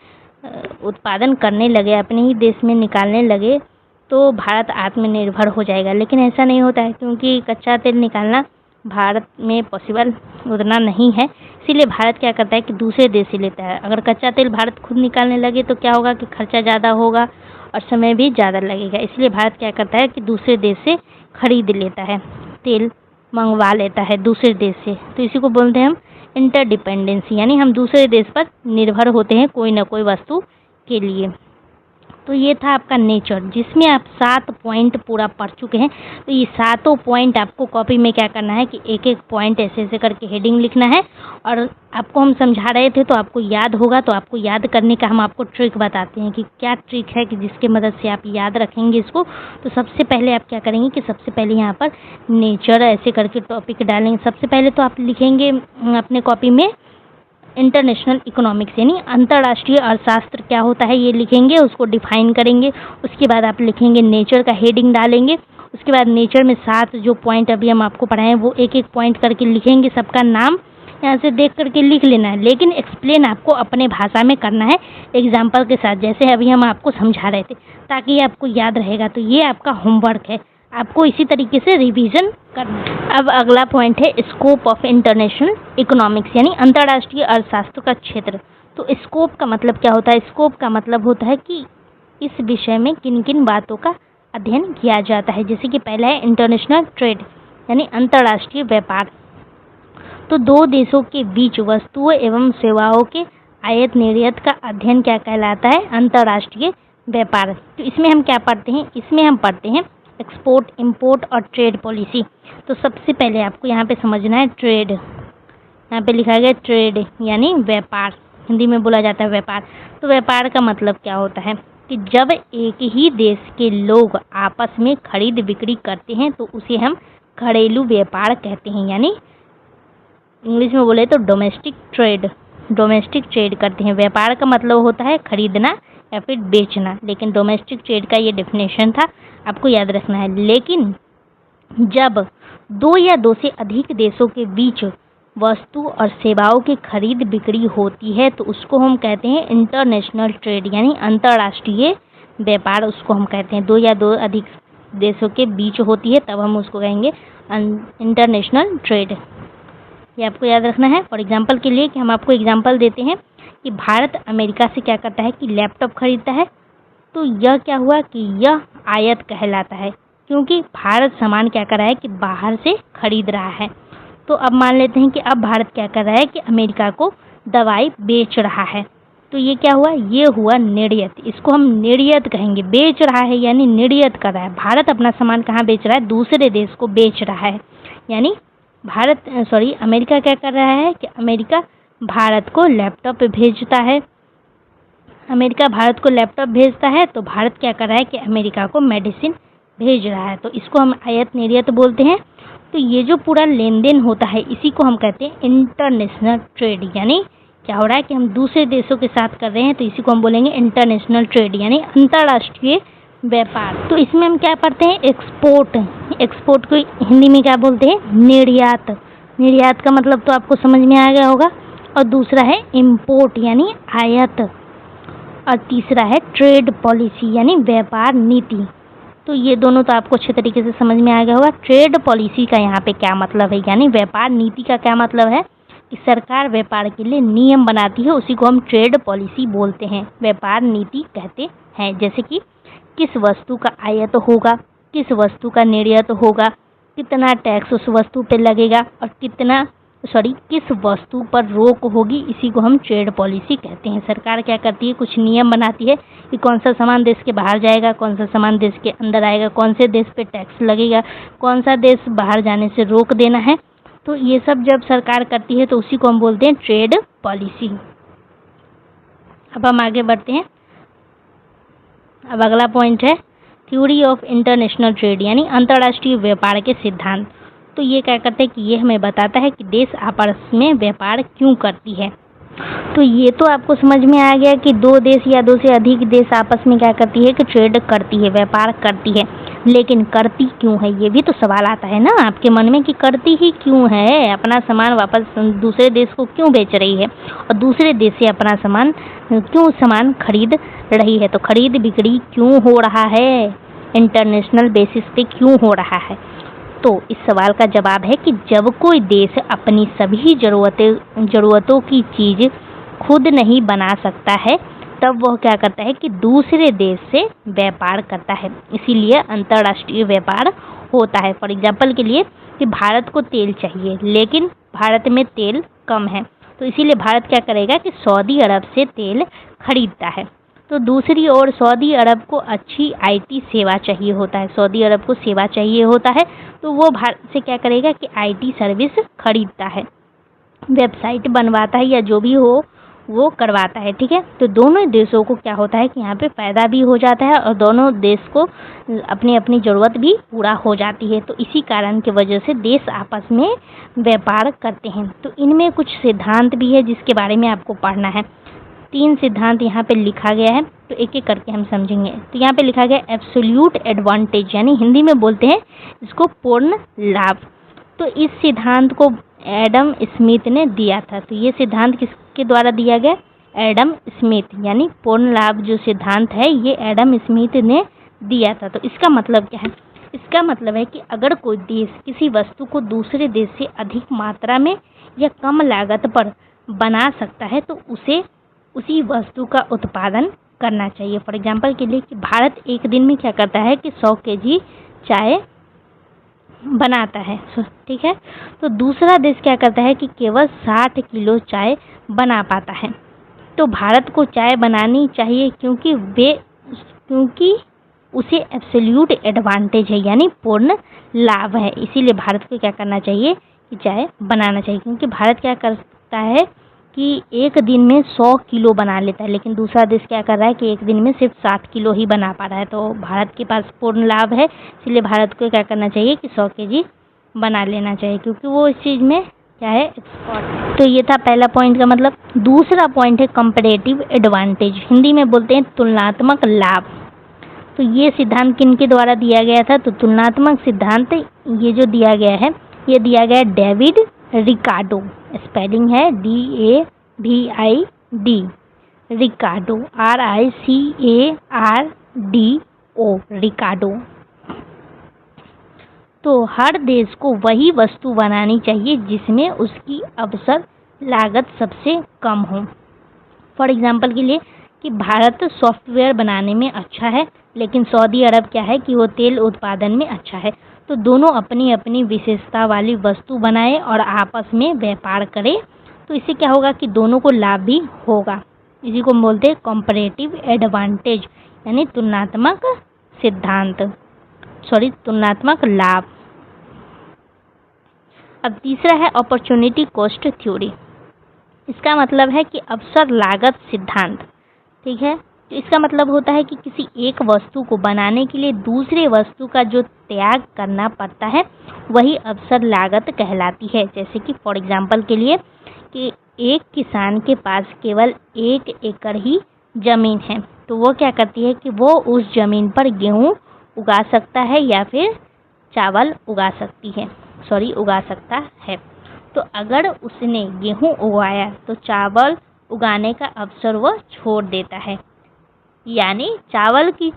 उत्पादन करने लगे, अपने ही देश में निकालने लगे, तो भारत आत्मनिर्भर हो जाएगा। लेकिन ऐसा नहीं होता है, क्योंकि कच्चा तेल निकालना भारत में पॉसिबल उतना नहीं है। इसीलिए भारत क्या करता है कि दूसरे देश से लेता है। अगर कच्चा तेल भारत खुद निकालने लगे तो क्या होगा कि खर्चा ज़्यादा होगा और समय भी ज़्यादा लगेगा। इसलिए भारत क्या करता है कि दूसरे देश से खरीद लेता है, तेल मंगवा लेता है दूसरे देश से। तो इसी को बोलते हैं हम इंटरडिपेंडेंसी, यानी हम दूसरे देश पर निर्भर होते हैं कोई ना कोई वस्तु के लिए। तो ये था आपका नेचर, जिसमें आप 7 पॉइंट पूरा पढ़ चुके हैं। तो ये 7 पॉइंट आपको कॉपी में क्या करना है कि एक एक पॉइंट ऐसे ऐसे करके हेडिंग लिखना है। और आपको हम समझा रहे थे तो आपको याद होगा, तो आपको याद करने का हम आपको ट्रिक बताते हैं कि क्या ट्रिक है कि जिसके मदद से आप याद रखेंगे इसको। तो सबसे पहले आप क्या करेंगे कि सबसे पहले यहाँ पर नेचर ऐसे करके टॉपिक डालेंगे। सबसे पहले तो आप लिखेंगे अपने कॉपी में इंटरनेशनल इकोनॉमिक्स, यानी अंतर्राष्ट्रीय अर्थशास्त्र क्या होता है ये लिखेंगे, उसको डिफाइन करेंगे। उसके बाद आप लिखेंगे नेचर का हेडिंग डालेंगे। उसके बाद नेचर में 7 जो पॉइंट अभी हम आपको पढ़ाएं वो एक एक पॉइंट करके लिखेंगे। सबका नाम यहाँ से देख करके लिख लेना है, लेकिन एक्सप्लेन आपको अपने भाषा में करना है एग्जाम्पल के साथ, जैसे अभी हम आपको समझा रहे थे, ताकि आपको याद रहेगा। तो ये आपका होमवर्क है, आपको इसी तरीके से रिवीजन करना है। अब अगला पॉइंट है स्कोप ऑफ इंटरनेशनल इकोनॉमिक्स, यानी अंतर्राष्ट्रीय अर्थशास्त्र का क्षेत्र। तो स्कोप का मतलब क्या होता है? स्कोप का मतलब होता है कि इस विषय में किन किन बातों का अध्ययन किया जाता है। जैसे कि पहला है इंटरनेशनल ट्रेड, यानी अंतर्राष्ट्रीय व्यापार। तो दो देशों के बीच वस्तुओं एवं सेवाओं के आयात निर्यात का अध्ययन क्या कहलाता है? अंतर्राष्ट्रीय व्यापार। तो इसमें हम क्या पढ़ते हैं? इसमें हम पढ़ते हैं एक्सपोर्ट, इंपोर्ट और ट्रेड पॉलिसी। तो सबसे पहले आपको यहाँ पे समझना है ट्रेड। यहाँ पे लिखा गया ट्रेड यानी व्यापार, हिंदी में बोला जाता है व्यापार। तो व्यापार का मतलब क्या होता है कि जब एक ही देश के लोग आपस में खरीद बिक्री करते हैं तो उसे हम घरेलू व्यापार कहते हैं, यानी इंग्लिश में बोले तो डोमेस्टिक ट्रेड। डोमेस्टिक ट्रेड करते हैं। व्यापार का मतलब होता है खरीदना या फिर बेचना, लेकिन डोमेस्टिक ट्रेड का ये डेफिनेशन था, आपको याद रखना है। लेकिन जब 2 या 2 से अधिक देशों के बीच वस्तु और सेवाओं की खरीद बिक्री होती है तो उसको हम कहते हैं इंटरनेशनल ट्रेड, यानी अंतर्राष्ट्रीय व्यापार उसको हम कहते हैं। दो या दो अधिक देशों के बीच होती है तब हम उसको कहेंगे इंटरनेशनल ट्रेड। ये आपको याद रखना है। फॉर एग्जांपल के लिए कि हम आपको एग्जांपल देते हैं कि भारत अमेरिका से क्या करता है कि लैपटॉप खरीदता है, तो यह क्या हुआ कि यह आयात कहलाता है, क्योंकि भारत सामान क्या कर रहा है कि बाहर से खरीद रहा है। तो अब मान लेते हैं कि अब भारत क्या कर रहा है कि अमेरिका को दवाई बेच रहा है, तो ये क्या हुआ, ये हुआ निर्यात। इसको हम निर्यात कहेंगे। बेच रहा है यानी निर्यात कर रहा है। भारत अपना सामान कहाँ बेच रहा है, दूसरे देश को बेच रहा है। यानी अमेरिका क्या कर रहा है कि अमेरिका भारत को लैपटॉप भेजता है। अमेरिका भारत को लैपटॉप भेजता है तो भारत क्या कर रहा है कि अमेरिका को मेडिसिन भेज रहा है, तो इसको हम आयात निर्यात बोलते हैं। तो ये जो पूरा लेन देन होता है इसी को हम कहते हैं इंटरनेशनल ट्रेड। यानी क्या हो रहा है कि हम दूसरे देशों के साथ कर रहे हैं तो इसी को हम बोलेंगे इंटरनेशनल ट्रेड, यानी अंतर्राष्ट्रीय व्यापार। तो इसमें हम क्या पढ़ते हैं, एक्सपोर्ट। एक्सपोर्ट को हिंदी में क्या बोलते हैं, निर्यात। निर्यात का मतलब तो आपको समझ में आ गया होगा। और दूसरा है इम्पोर्ट यानी आयात। और तीसरा है ट्रेड पॉलिसी यानी व्यापार नीति। तो ये दोनों तो आपको अच्छे तरीके से समझ में आ गया होगा। ट्रेड पॉलिसी का यहाँ पे क्या मतलब है, यानी व्यापार नीति का क्या मतलब है कि सरकार व्यापार के लिए नियम बनाती है, उसी को हम ट्रेड पॉलिसी बोलते हैं, व्यापार नीति कहते हैं। जैसे कि किस वस्तु का आयात होगा, किस वस्तु का निर्यात होगा, कितना टैक्स उस वस्तु पे लगेगा और किस वस्तु पर रोक होगी, इसी को हम ट्रेड पॉलिसी कहते हैं। सरकार क्या करती है, कुछ नियम बनाती है कि कौन सा सामान देश के बाहर जाएगा, कौन सा सामान देश के अंदर आएगा, कौन से देश पे टैक्स लगेगा, कौन सा देश बाहर जाने से रोक देना है। तो ये सब जब सरकार करती है तो उसी को हम बोलते हैं ट्रेड पॉलिसी। अब हम आगे बढ़ते हैं। अब अगला पॉइंट है थ्योरी ऑफ इंटरनेशनल ट्रेड यानी अंतर्राष्ट्रीय व्यापार के सिद्धांत। तो ये क्या करते हैं कि ये हमें बताता है कि देश आपस में व्यापार क्यों करती है। तो ये तो आपको समझ में आ गया कि दो देश या दो से अधिक देश आपस में क्या करती है कि ट्रेड करती है, व्यापार करती है। लेकिन करती क्यों है, ये भी तो सवाल आता है ना आपके मन में कि करती ही क्यों है, अपना सामान वापस दूसरे देश को क्यों बेच रही है और दूसरे देश से अपना सामान खरीद रही है। तो खरीद बिक्री क्यों हो रहा है, इंटरनेशनल बेसिस पे क्यों हो रहा है। तो इस सवाल का जवाब है कि जब कोई देश अपनी सभी ज़रूरतों की चीज़ खुद नहीं बना सकता है तब वह क्या करता है कि दूसरे देश से व्यापार करता है, इसीलिए अंतर्राष्ट्रीय व्यापार होता है। फॉर एग्जांपल के लिए कि भारत को तेल चाहिए लेकिन भारत में तेल कम है, तो इसीलिए भारत क्या करेगा कि सऊदी अरब से तेल खरीदता है। तो दूसरी ओर सऊदी अरब को अच्छी आईटी सेवा चाहिए होता है, सऊदी अरब को सेवा चाहिए होता है, तो वो भारत से क्या करेगा कि आईटी सर्विस खरीदता है, वेबसाइट बनवाता है या जो भी हो वो करवाता है। ठीक है, तो दोनों देशों को क्या होता है कि यहाँ पे फ़ायदा भी हो जाता है और दोनों देश को अपनी अपनी ज़रूरत भी पूरा हो जाती है। तो इसी कारण की वजह से देश आपस में व्यापार करते हैं। तो इनमें कुछ सिद्धांत भी है जिसके बारे में आपको पढ़ना है। 3 सिद्धांत यहाँ पे लिखा गया है, तो एक एक करके हम समझेंगे। तो यहाँ पे लिखा गया एब्सोल्यूट एडवांटेज, यानी हिंदी में बोलते हैं इसको पूर्ण लाभ। तो इस सिद्धांत को एडम स्मिथ ने दिया था। तो ये सिद्धांत किसके द्वारा दिया गया, एडम स्मिथ, यानी पूर्ण लाभ जो सिद्धांत है ये एडम स्मिथ ने दिया था। तो इसका मतलब क्या है, इसका मतलब है कि अगर कोई देश किसी वस्तु को दूसरे देश से अधिक मात्रा में या कम लागत पर बना सकता है तो उसे उसी वस्तु का उत्पादन करना चाहिए। फॉर एग्जांपल के लिए कि भारत एक दिन में क्या करता है कि 100 केजी चाय बनाता है, ठीक है, तो दूसरा देश क्या करता है कि केवल 60 किलो चाय बना पाता है। तो भारत को चाय बनानी चाहिए क्योंकि उसे एब्सोल्यूट एडवांटेज है, यानी पूर्ण लाभ है, इसीलिए भारत को क्या करना चाहिए कि चाय बनाना चाहिए। क्योंकि भारत क्या करता है कि एक दिन में 100 किलो बना लेता है, लेकिन दूसरा देश क्या कर रहा है कि एक दिन में सिर्फ 60 किलो ही बना पा रहा है। तो भारत के पास पूर्ण लाभ है, इसलिए भारत को क्या करना चाहिए कि 100 केजी बना लेना चाहिए, क्योंकि वो इस चीज़ में क्या है, एक्सपर्ट। तो ये था पहला पॉइंट का मतलब। दूसरा पॉइंट है कंपैरेटिव एडवांटेज, हिंदी में बोलते हैं तुलनात्मक लाभ। तो ये सिद्धांत किनके द्वारा दिया गया था, तो तुलनात्मक सिद्धांत ये जो दिया गया है ये दिया गया डेविड रिकार्डो, स्पेलिंग है DAVID, रिकार्डो, RICARDO, रिकार्डो। तो हर देश को वही वस्तु बनानी चाहिए जिसमें उसकी अवसर लागत सबसे कम हो। फॉर एग्जाम्पल के लिए कि भारत सॉफ्टवेयर बनाने में अच्छा है, लेकिन सऊदी अरब क्या है कि वो तेल उत्पादन में अच्छा है। तो दोनों अपनी अपनी विशेषता वाली वस्तु बनाए और आपस में व्यापार करें, तो इससे क्या होगा कि दोनों को लाभ भी होगा। इसी को हम बोलते हैं कॉम्परेटिव एडवांटेज, यानी तुलनात्मक सिद्धांत, तुलनात्मक लाभ। अब तीसरा है अपॉर्चुनिटी कॉस्ट थ्योरी। इसका मतलब है कि अवसर लागत सिद्धांत। ठीक है, तो इसका मतलब होता है कि किसी एक वस्तु को बनाने के लिए दूसरे वस्तु का जो त्याग करना पड़ता है वही अवसर लागत कहलाती है। जैसे कि फॉर एग्जाम्पल के लिए कि एक किसान के पास केवल 1 एकड़ ही जमीन है, तो वो क्या करती है कि वो उस जमीन पर गेहूँ उगा सकता है या फिर चावल उगा सकता है। तो अगर उसने गेहूं उगाया तो चावल उगाने का अवसर वो छोड़ देता है, यानी चावल की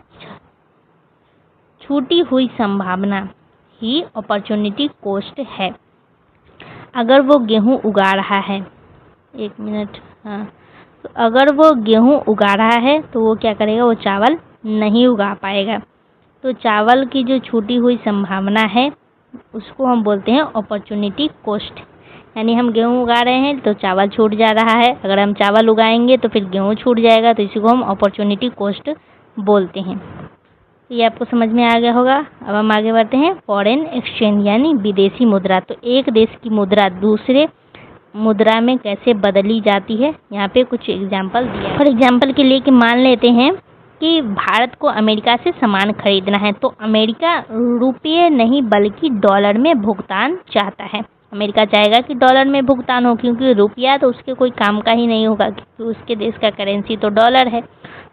छूटी हुई संभावना ही अपॉर्चुनिटी कॉस्ट है। अगर वो गेहूं उगा रहा है, तो अगर वो गेहूं उगा रहा है तो वो क्या करेगा, वो चावल नहीं उगा पाएगा। तो चावल की जो छूटी हुई संभावना है उसको हम बोलते हैं अपॉर्चुनिटी कॉस्ट। यानी हम गेहूं उगा रहे हैं तो चावल छूट जा रहा है, अगर हम चावल उगाएंगे तो फिर गेहूं छूट जाएगा, तो इसी को हम अपॉर्चुनिटी कॉस्ट बोलते हैं। तो ये आपको समझ में आ गया होगा। अब हम आगे बढ़ते हैं फॉरेन एक्सचेंज यानी विदेशी मुद्रा। तो एक देश की मुद्रा दूसरे मुद्रा में कैसे बदली जाती है, यहाँ पे कुछ एग्जाम्पल दिया है। फॉर एग्जाम्पल के लिए कि मान लेते हैं कि भारत को अमेरिका से सामान खरीदना है, तो अमेरिका रुपये नहीं बल्कि डॉलर में भुगतान चाहता है। अमेरिका चाहेगा कि डॉलर में भुगतान हो, क्योंकि रुपया तो उसके कोई काम का ही नहीं होगा, क्योंकि उसके देश का करेंसी तो डॉलर है,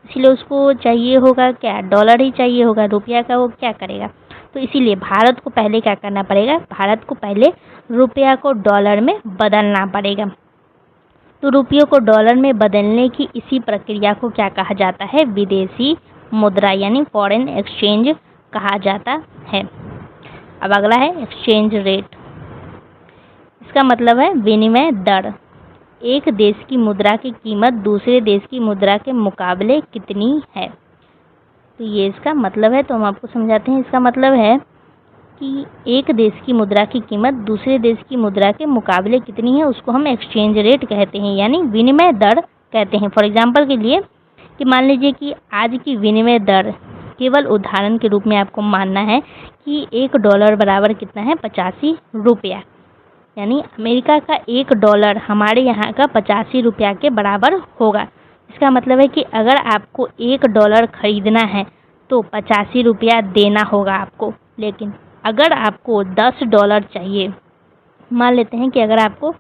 इसलिए उसको चाहिए होगा क्या, डॉलर ही चाहिए होगा, रुपया का वो क्या करेगा। तो इसीलिए भारत को पहले क्या करना पड़ेगा, भारत को पहले रुपया को डॉलर में बदलना पड़ेगा। तो रुपयों को डॉलर में बदलने की इसी प्रक्रिया को क्या कहा जाता है, विदेशी मुद्रा यानी फॉरेन एक्सचेंज कहा जाता है। अब अगला है एक्सचेंज रेट। इसका मतलब है विनिमय दर। एक देश की मुद्रा की कीमत दूसरे देश की मुद्रा के मुकाबले कितनी है, तो ये इसका मतलब है। तो हम आपको समझाते हैं। इसका मतलब है कि एक देश की मुद्रा की कीमत दूसरे देश की मुद्रा के मुकाबले कितनी है, उसको हम एक्सचेंज रेट कहते हैं, यानी विनिमय दर कहते हैं। फॉर एग्जाम्पल के लिए कि मान लीजिए कि आज की विनिमय दर, केवल उदाहरण के रूप में आपको मानना है कि $1 बराबर कितना है, 85 रुपया, यानी अमेरिका का $1 हमारे यहाँ का 85 रुपया के बराबर होगा। इसका मतलब है कि अगर आपको $1 खरीदना है तो 85 रुपया देना होगा आपको। लेकिन अगर आपको $10 चाहिए, मान लेते हैं कि अगर आपको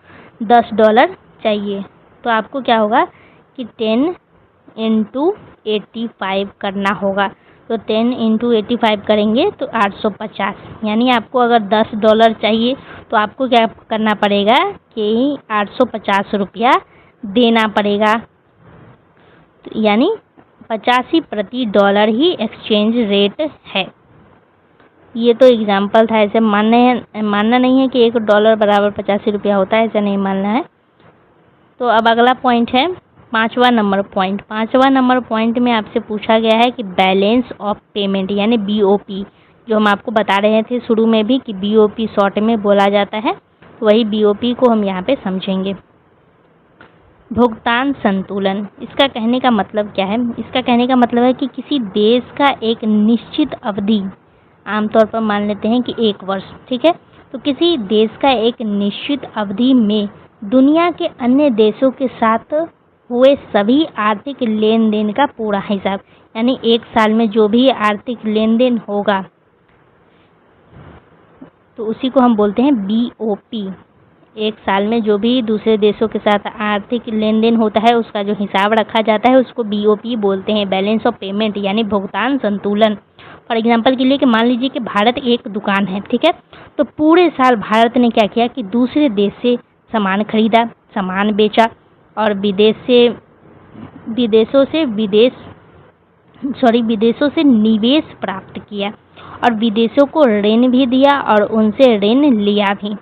$10 चाहिए, तो आपको क्या होगा कि 10 × 85 करना होगा। तो 10 × 85 करेंगे तो 850, यानी आपको अगर $10 चाहिए तो आपको क्या करना पड़ेगा कि 850 रुपया देना पड़ेगा। तो यानी 85 प्रति डॉलर ही एक्सचेंज रेट है। ये तो एग्जाम्पल था, ऐसे मानना नहीं है कि $1 बराबर 85 रुपया होता है, ऐसा नहीं मानना है। तो अब अगला पॉइंट है 5वां नंबर पॉइंट। 5वां नंबर पॉइंट में आपसे पूछा गया है कि बैलेंस ऑफ पेमेंट यानी BOP, जो हम आपको बता रहे थे शुरू में भी कि BOP शॉर्ट में बोला जाता है, तो वही BOP को हम यहाँ पे समझेंगे। भुगतान संतुलन, इसका कहने का मतलब क्या है? इसका कहने का मतलब है कि किसी देश का एक निश्चित अवधि, आमतौर पर मान लेते हैं कि 1 वर्ष, ठीक है, तो किसी देश का एक निश्चित अवधि में दुनिया के अन्य देशों के साथ हुए सभी आर्थिक लेन देन का पूरा हिसाब, यानी 1 साल में जो भी आर्थिक लेन देन होगा तो उसी को हम बोलते हैं BOP। 1 साल में जो भी दूसरे देशों के साथ आर्थिक लेन देन होता है उसका जो हिसाब रखा जाता है उसको BOP बोलते हैं, बैलेंस ऑफ पेमेंट यानी भुगतान संतुलन। फॉर एग्जांपल के लिए कि मान लीजिए कि भारत एक दुकान है, ठीक है, तो पूरे साल भारत ने क्या किया कि दूसरे देश से सामान खरीदा, सामान बेचा और विदेशों से निवेश प्राप्त किया और विदेशों को ऋण भी दिया और उनसे ऋण लिया भी,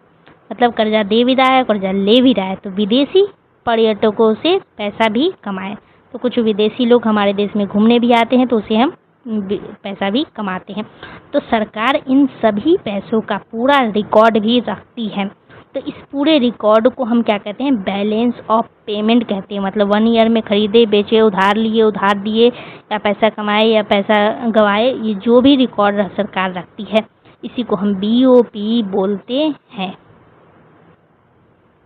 मतलब कर्जा दे भी रहा है, कर्जा ले भी रहा है। तो विदेशी पर्यटकों से पैसा भी कमाए। तो कुछ विदेशी लोग हमारे देश में घूमने भी आते हैं, तो उसे हम पैसा भी कमाते हैं। तो सरकार इन सभी पैसों का पूरा रिकॉर्ड भी रखती है। तो इस पूरे रिकॉर्ड को हम क्या कहते हैं, बैलेंस ऑफ पेमेंट कहते हैं। मतलब 1 ईयर में खरीदे, बेचे, उधार लिए, उधार दिए, या पैसा कमाए या पैसा गंवाए, ये जो भी रिकॉर्ड सरकार रखती है, इसी को हम BOP बोलते हैं।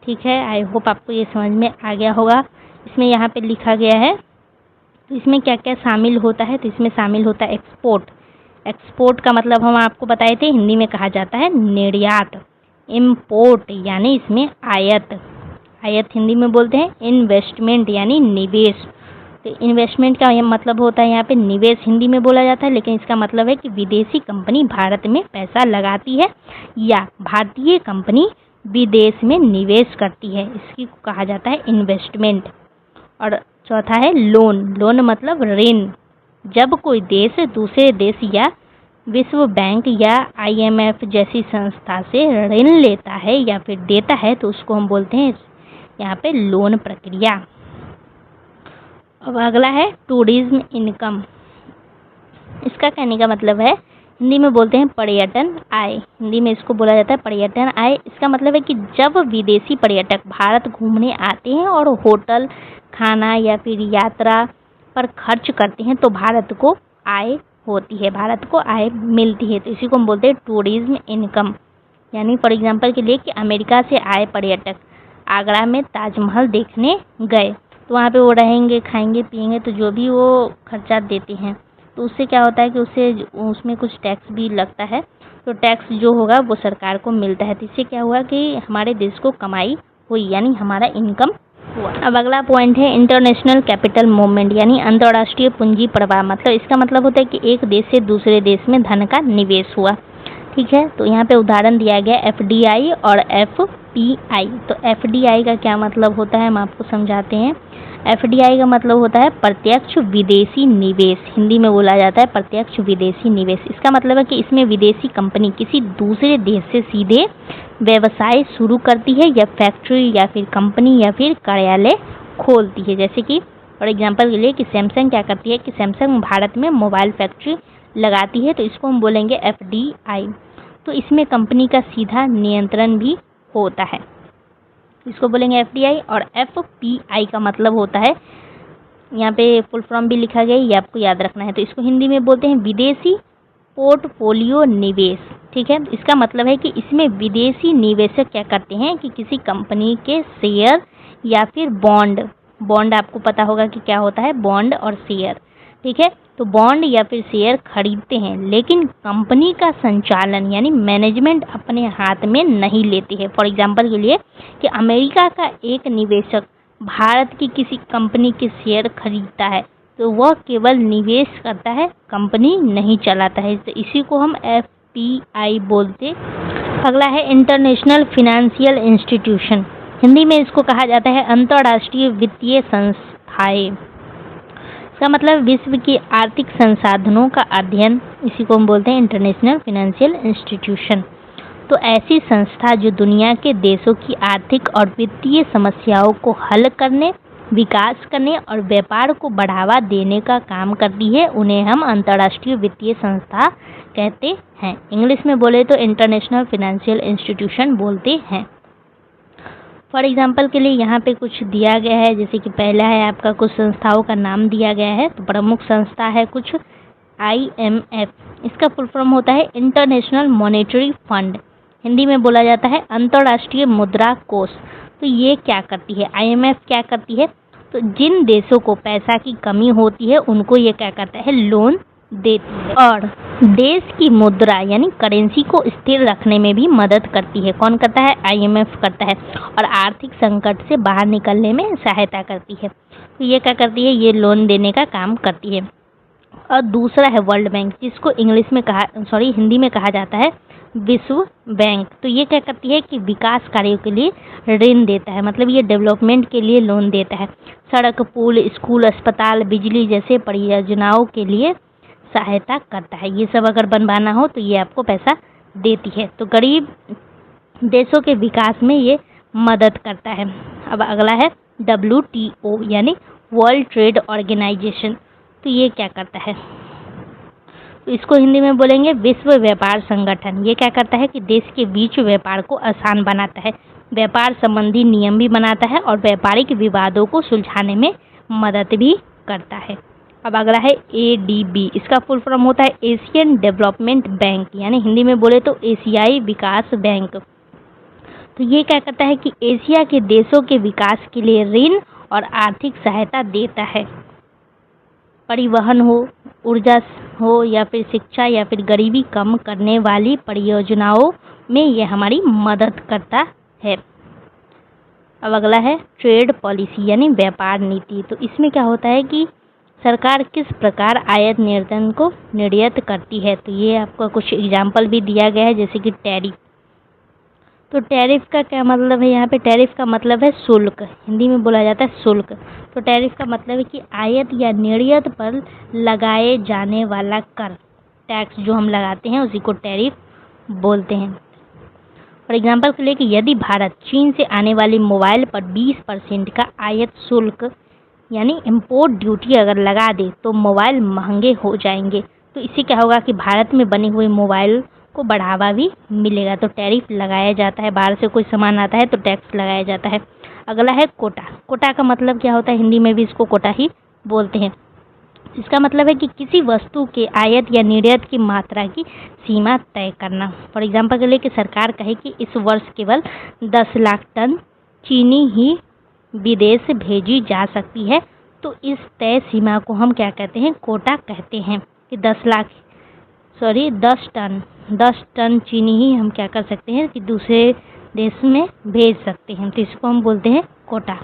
ठीक है, आई होप आपको ये समझ में आ गया होगा। इसमें यहाँ पे लिखा गया है, तो इसमें क्या क्या शामिल होता है। तो इसमें शामिल होता है एक्सपोर्ट। एक्सपोर्ट का मतलब हम आपको बताए थे, हिंदी में कहा जाता है निर्यात। इम्पोर्ट यानी इसमें आयात, आयात हिंदी में बोलते हैं। इन्वेस्टमेंट यानी निवेश। तो इन्वेस्टमेंट का मतलब होता है यहाँ पे निवेश, हिंदी में बोला जाता है, लेकिन इसका मतलब है कि विदेशी कंपनी भारत में पैसा लगाती है या भारतीय कंपनी विदेश में निवेश करती है, इसकी कहा जाता है इन्वेस्टमेंट। और चौथा है लोन। लोन मतलब ऋण। जब कोई देश दूसरे देश या विश्व बैंक या IMF जैसी संस्था से ऋण लेता है या फिर देता है, तो उसको हम बोलते हैं यहाँ पे लोन प्रक्रिया। अब अगला है टूरिज्म इनकम। इसका कहने का मतलब है, हिंदी में बोलते हैं पर्यटन आय। हिंदी में इसको बोला जाता है पर्यटन आय। इसका मतलब है कि जब विदेशी पर्यटक भारत घूमने आते हैं और होटल, खाना या फिर यात्रा पर खर्च करते हैं, तो भारत को आय होती है, भारत को आय मिलती है। तो इसी को हम बोलते हैं टूरिज्म इनकम। यानी फॉर एग्जांपल के लिए कि अमेरिका से आए पर्यटक आगरा में ताजमहल देखने गए, तो वहाँ पे वो रहेंगे, खाएंगे, पिएंगे, तो जो भी वो खर्चा देते हैं, तो उससे क्या होता है कि उसमें कुछ टैक्स भी लगता है। तो टैक्स जो होगा वो सरकार को मिलता है। तो इससे क्या हुआ कि हमारे देश को कमाई हुई, यानी हमारा इनकम हुआ। अब अगला पॉइंट है इंटरनेशनल कैपिटल मूवमेंट, यानी अंतर्राष्ट्रीय पूंजी प्रवाह। मतलब इसका मतलब होता है कि एक देश से दूसरे देश में धन का निवेश हुआ। ठीक है, तो यहाँ पे उदाहरण दिया गया FDI और FPI। तो FDI का क्या मतलब होता है, हम आपको समझाते हैं। FDI का मतलब होता है प्रत्यक्ष विदेशी निवेश, हिंदी में बोला जाता है प्रत्यक्ष विदेशी निवेश। इसका मतलब है कि इसमें विदेशी कंपनी किसी दूसरे देश से सीधे व्यवसाय शुरू करती है या फैक्ट्री या फिर कंपनी या फिर कार्यालय खोलती है। जैसे कि फॉर एग्जांपल के लिए कि सैमसंग क्या करती है कि सैमसंग भारत में मोबाइल फैक्ट्री लगाती है, तो इसको हम बोलेंगे FDI। तो इसमें कंपनी का सीधा नियंत्रण भी होता है, इसको बोलेंगे FDI। और FPI का मतलब होता है, यहाँ पे फुल फॉर्म भी लिखा गया है, ये आपको याद रखना है। तो इसको हिंदी में बोलते हैं विदेशी पोर्टफोलियो निवेश। ठीक है, इसका मतलब है कि इसमें विदेशी निवेशक क्या करते हैं कि किसी कंपनी के शेयर या फिर बॉन्ड आपको पता होगा कि क्या होता है, बॉन्ड और शेयर। ठीक है, तो बॉन्ड या फिर शेयर खरीदते हैं, लेकिन कंपनी का संचालन यानी मैनेजमेंट अपने हाथ में नहीं लेते हैं। फॉर एग्जांपल के लिए कि अमेरिका का एक निवेशक भारत की किसी कंपनी के शेयर खरीदता है, तो वह केवल निवेश करता है, कंपनी नहीं चलाता है। तो इसी को हम FPI बोलते। अगला है इंटरनेशनल फिनेंशियल इंस्टीट्यूशन। हिंदी में इसको कहा जाता है अंतर्राष्ट्रीय वित्तीय संस्थाएं। इसका मतलब विश्व की आर्थिक संसाधनों का अध्ययन, इसी को हम बोलते हैं इंटरनेशनल फिनेंशियल इंस्टीट्यूशन। तो ऐसी संस्था जो दुनिया के देशों की आर्थिक और वित्तीय समस्याओं को हल करने, विकास करने और व्यापार को बढ़ावा देने का काम करती है, उन्हें हम अंतर्राष्ट्रीय वित्तीय संस्था कहते हैं। इंग्लिश में बोले तो इंटरनेशनल फिनेंशियल इंस्टीट्यूशन बोलते हैं। फॉर एग्जाम्पल के लिए यहाँ पे कुछ दिया गया है, जैसे कि पहला है आपका कुछ संस्थाओं का नाम दिया गया है। तो प्रमुख संस्था है कुछ IMF, इसका फुल फॉर्म होता है इंटरनेशनल मॉनेटरी फंड, हिंदी में बोला जाता है अंतर्राष्ट्रीय मुद्रा कोष। तो ये क्या करती है, IMF क्या करती है, तो जिन देशों को पैसा की कमी होती है उनको ये क्या करता है, लोन देती है और देश की मुद्रा यानी करेंसी को स्थिर रखने में भी मदद करती है। कौन करता है, IMF करता है, और आर्थिक संकट से बाहर निकलने में सहायता करती है। तो ये क्या करती है, ये लोन देने का काम करती है। और दूसरा है वर्ल्ड बैंक, जिसको हिंदी में कहा जाता है विश्व बैंक। तो ये क्या करती है कि विकास कार्यों के लिए ऋण देता है, मतलब ये डेवलपमेंट के लिए लोन देता है। सड़क, पुल, स्कूल, अस्पताल, बिजली जैसे परियोजनाओं के लिए सहायता करता है। ये सब अगर बनवाना हो तो ये आपको पैसा देती है। तो गरीब देशों के विकास में ये मदद करता है। अब अगला है WTO यानी वर्ल्ड ट्रेड ऑर्गेनाइजेशन। तो ये क्या करता है, तो इसको हिंदी में बोलेंगे विश्व व्यापार संगठन। ये क्या करता है कि देश के बीच व्यापार को आसान बनाता है, व्यापार संबंधी नियम भी बनाता है और व्यापारिक विवादों को सुलझाने में मदद भी करता है। अब अगला है ADB। इसका फुल फॉर्म होता है एशियन डेवलपमेंट बैंक, यानी हिंदी में बोले तो एशियाई विकास बैंक। तो ये क्या करता है कि एशिया के देशों के विकास के लिए ऋण और आर्थिक सहायता देता है। परिवहन हो, ऊर्जा हो या फिर शिक्षा या फिर गरीबी कम करने वाली परियोजनाओं में ये हमारी मदद करता है। अब अगला है ट्रेड पॉलिसी यानी व्यापार नीति। तो इसमें क्या होता है कि सरकार किस प्रकार आयात निर्यात को निर्यात करती है। तो ये आपका कुछ एग्जाम्पल भी दिया गया है, जैसे कि टैरिफ। तो टैरिफ का क्या मतलब है, यहाँ पे टैरिफ का मतलब है शुल्क, हिंदी में बोला जाता है शुल्क। तो टैरिफ का मतलब है कि आयात या निर्यात पर लगाए जाने वाला कर, टैक्स जो हम लगाते हैं उसी को टैरिफ बोलते हैं। फॉर एग्जाम्पल के लिए कि यदि भारत चीन से आने वाली मोबाइल पर 20% का आयात शुल्क यानी इम्पोर्ट ड्यूटी अगर लगा दे तो मोबाइल महंगे हो जाएंगे। तो इससे क्या होगा कि भारत में बने हुए मोबाइल को बढ़ावा भी मिलेगा। तो टैरिफ लगाया जाता है, बाहर से कोई सामान आता है तो टैक्स लगाया जाता है। अगला है कोटा। कोटा का मतलब क्या होता है, हिंदी में भी इसको कोटा ही बोलते हैं। इसका मतलब है कि किसी वस्तु के आयात या निर्यात की मात्रा की सीमा तय करना। फॉर एग्जाम्पल के लिए कि सरकार कहे कि इस वर्ष केवल 10 लाख टन चीनी ही विदेश भेजी जा सकती है, तो इस तय सीमा को हम क्या कहते हैं, कोटा कहते हैं। कि 10 टन चीनी ही हम क्या कर सकते हैं कि दूसरे देश में भेज सकते हैं, तो इसको हम बोलते हैं कोटा।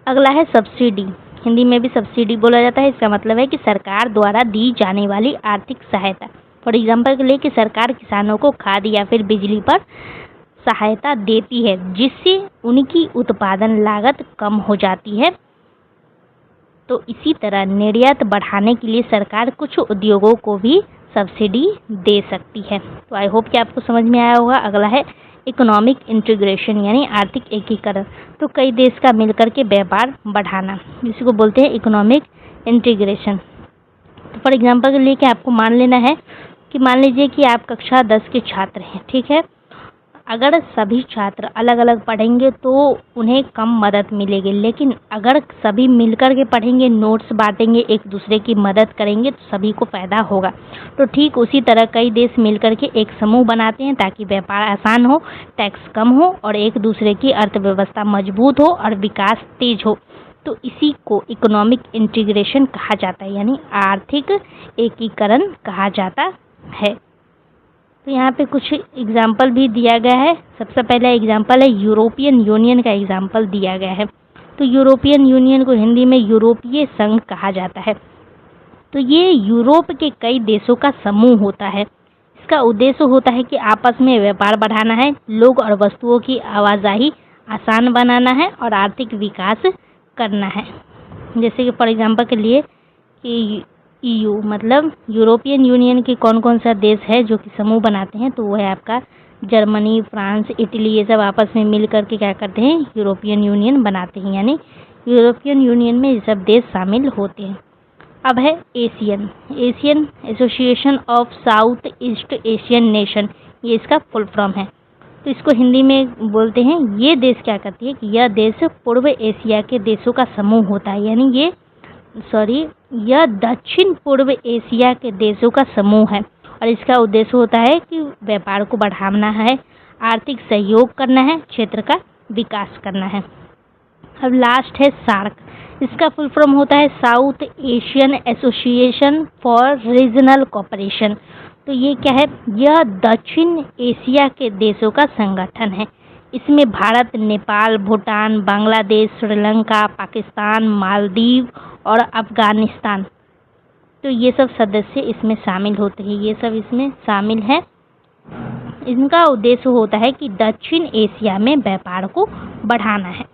अगला है सब्सिडी। हिंदी में भी सब्सिडी बोला जाता है। इसका मतलब है कि सरकार द्वारा दी जाने वाली आर्थिक सहायता। फॉर एग्जाम्पल के लिए कि सरकार किसानों को खाद या फिर बिजली पर सहायता देती है, जिससे उनकी उत्पादन लागत कम हो जाती है। तो इसी तरह निर्यात बढ़ाने के लिए सरकार कुछ उद्योगों को भी सब्सिडी दे सकती है। तो आई होप कि आपको समझ में आया होगा। अगला है इकोनॉमिक इंटीग्रेशन यानी आर्थिक एकीकरण। तो कई देश का मिलकर के व्यापार बढ़ाना, जिसको बोलते हैं इकोनॉमिक इंटीग्रेशन। तो फॉर एग्जाम्पल के लिए कि आपको मान लेना है कि मान लीजिए कि आप कक्षा 10 के छात्र हैं, ठीक है। अगर सभी छात्र अलग अलग पढ़ेंगे तो उन्हें कम मदद मिलेगी, लेकिन अगर सभी मिलकर के पढ़ेंगे, नोट्स बांटेंगे, एक दूसरे की मदद करेंगे तो सभी को फ़ायदा होगा। तो ठीक उसी तरह कई देश मिलकर के एक समूह बनाते हैं ताकि व्यापार आसान हो, टैक्स कम हो और एक दूसरे की अर्थव्यवस्था मजबूत हो और विकास तेज हो। तो इसी को इकोनॉमिक इंटीग्रेशन कहा जाता है, यानी आर्थिक एकीकरण कहा जाता है। तो यहाँ पे कुछ एग्जाम्पल भी दिया गया है। सबसे पहला एग्जाम्पल है यूरोपियन यूनियन का एग्जाम्पल दिया गया है। तो यूरोपियन यूनियन को हिंदी में यूरोपीय संघ कहा जाता है। तो ये यूरोप के कई देशों का समूह होता है। इसका उद्देश्य होता है कि आपस में व्यापार बढ़ाना है, लोग और वस्तुओं की आवाजाही आसान बनाना है और आर्थिक विकास करना है। जैसे कि फॉर एग्जाम्पल के लिए कि EU मतलब यूरोपियन यूनियन के कौन कौन सा देश है जो कि समूह बनाते हैं, तो वो है आपका जर्मनी, फ्रांस, इटली। ये सब आपस में मिल करके क्या करते हैं, यूरोपियन यूनियन बनाते हैं, यानी यूरोपियन यूनियन में ये सब देश शामिल होते हैं। अब है Asian association of south east Asian nation, ये इसका फुल फॉर्म है। तो इसको हिंदी में बोलते हैं, ये देश क्या करती है कि यह देश पूर्व एशिया के देशों का समूह होता है, यानी यह दक्षिण पूर्व एशिया के देशों का समूह है और इसका उद्देश्य होता है कि व्यापार को बढ़ाना है, आर्थिक सहयोग करना है, क्षेत्र का विकास करना है। अब लास्ट है सार्क। इसका फुल फॉर्म होता है south Asian association for regional cooperation. तो ये क्या है, यह दक्षिण एशिया के देशों का संगठन है। इसमें भारत, नेपाल, भूटान, बांग्लादेश, श्रीलंका, पाकिस्तान, मालदीव और अफगानिस्तान तो ये सब सदस्य इसमें शामिल होते हैं, ये सब इसमें शामिल है। इनका उद्देश्य होता है कि दक्षिण एशिया में व्यापार को बढ़ाना है,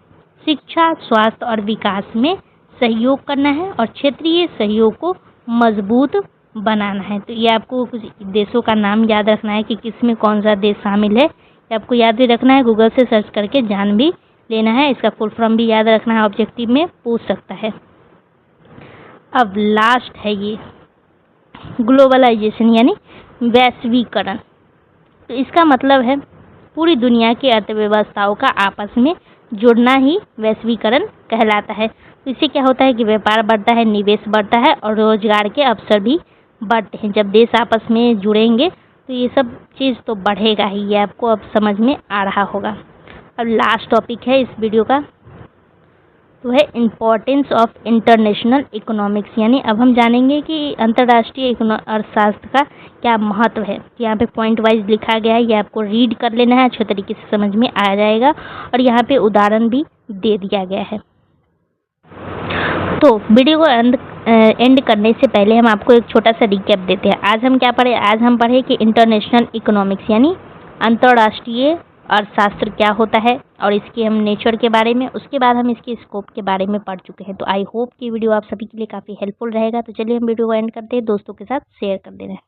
शिक्षा, स्वास्थ्य और विकास में सहयोग करना है और क्षेत्रीय सहयोग को मजबूत बनाना है। तो ये आपको कुछ देशों का नाम याद रखना है कि किसमें कौन सा देश शामिल है, ये आपको याद भी रखना है, गूगल से सर्च करके जान भी लेना है। इसका फुल फॉर्म भी याद रखना है, ऑब्जेक्टिव में पूछ सकता है। अब लास्ट है ये ग्लोबलाइजेशन यानी वैश्वीकरण। तो इसका मतलब है पूरी दुनिया की अर्थव्यवस्थाओं का आपस में जुड़ना ही वैश्वीकरण कहलाता है। तो इससे क्या होता है कि व्यापार बढ़ता है, निवेश बढ़ता है और रोजगार के अवसर भी बढ़ते हैं। जब देश आपस में जुड़ेंगे तो ये सब चीज़ तो बढ़ेगा ही, ये आपको अब समझ में आ रहा होगा। अब लास्ट टॉपिक है इस वीडियो का, तो है इम्पोर्टेंस ऑफ इंटरनेशनल इकोनॉमिक्स, यानी अब हम जानेंगे कि अंतर्राष्ट्रीय अर्थशास्त्र का क्या महत्व है। यहाँ पे पॉइंट वाइज लिखा गया है, ये आपको रीड कर लेना है, अच्छे तरीके से समझ में आ जाएगा और यहाँ पे उदाहरण भी दे दिया गया है। तो वीडियो को एंड करने से पहले हम आपको एक छोटा सा रिकैप देते हैं। आज हम क्या पढ़े? आज हम पढ़े कि इंटरनेशनल इकोनॉमिक्स यानी अंतर्राष्ट्रीय अर्थशास्त्र क्या होता है और इसके हम नेचर के बारे में, उसके बाद हम इसके स्कोप के बारे में पढ़ चुके हैं। तो आई होप कि वीडियो आप सभी के लिए काफ़ी हेल्पफुल रहेगा। तो चलिए हम वीडियो को एंड करते हैं, दोस्तों के साथ शेयर कर दे रहे हैं।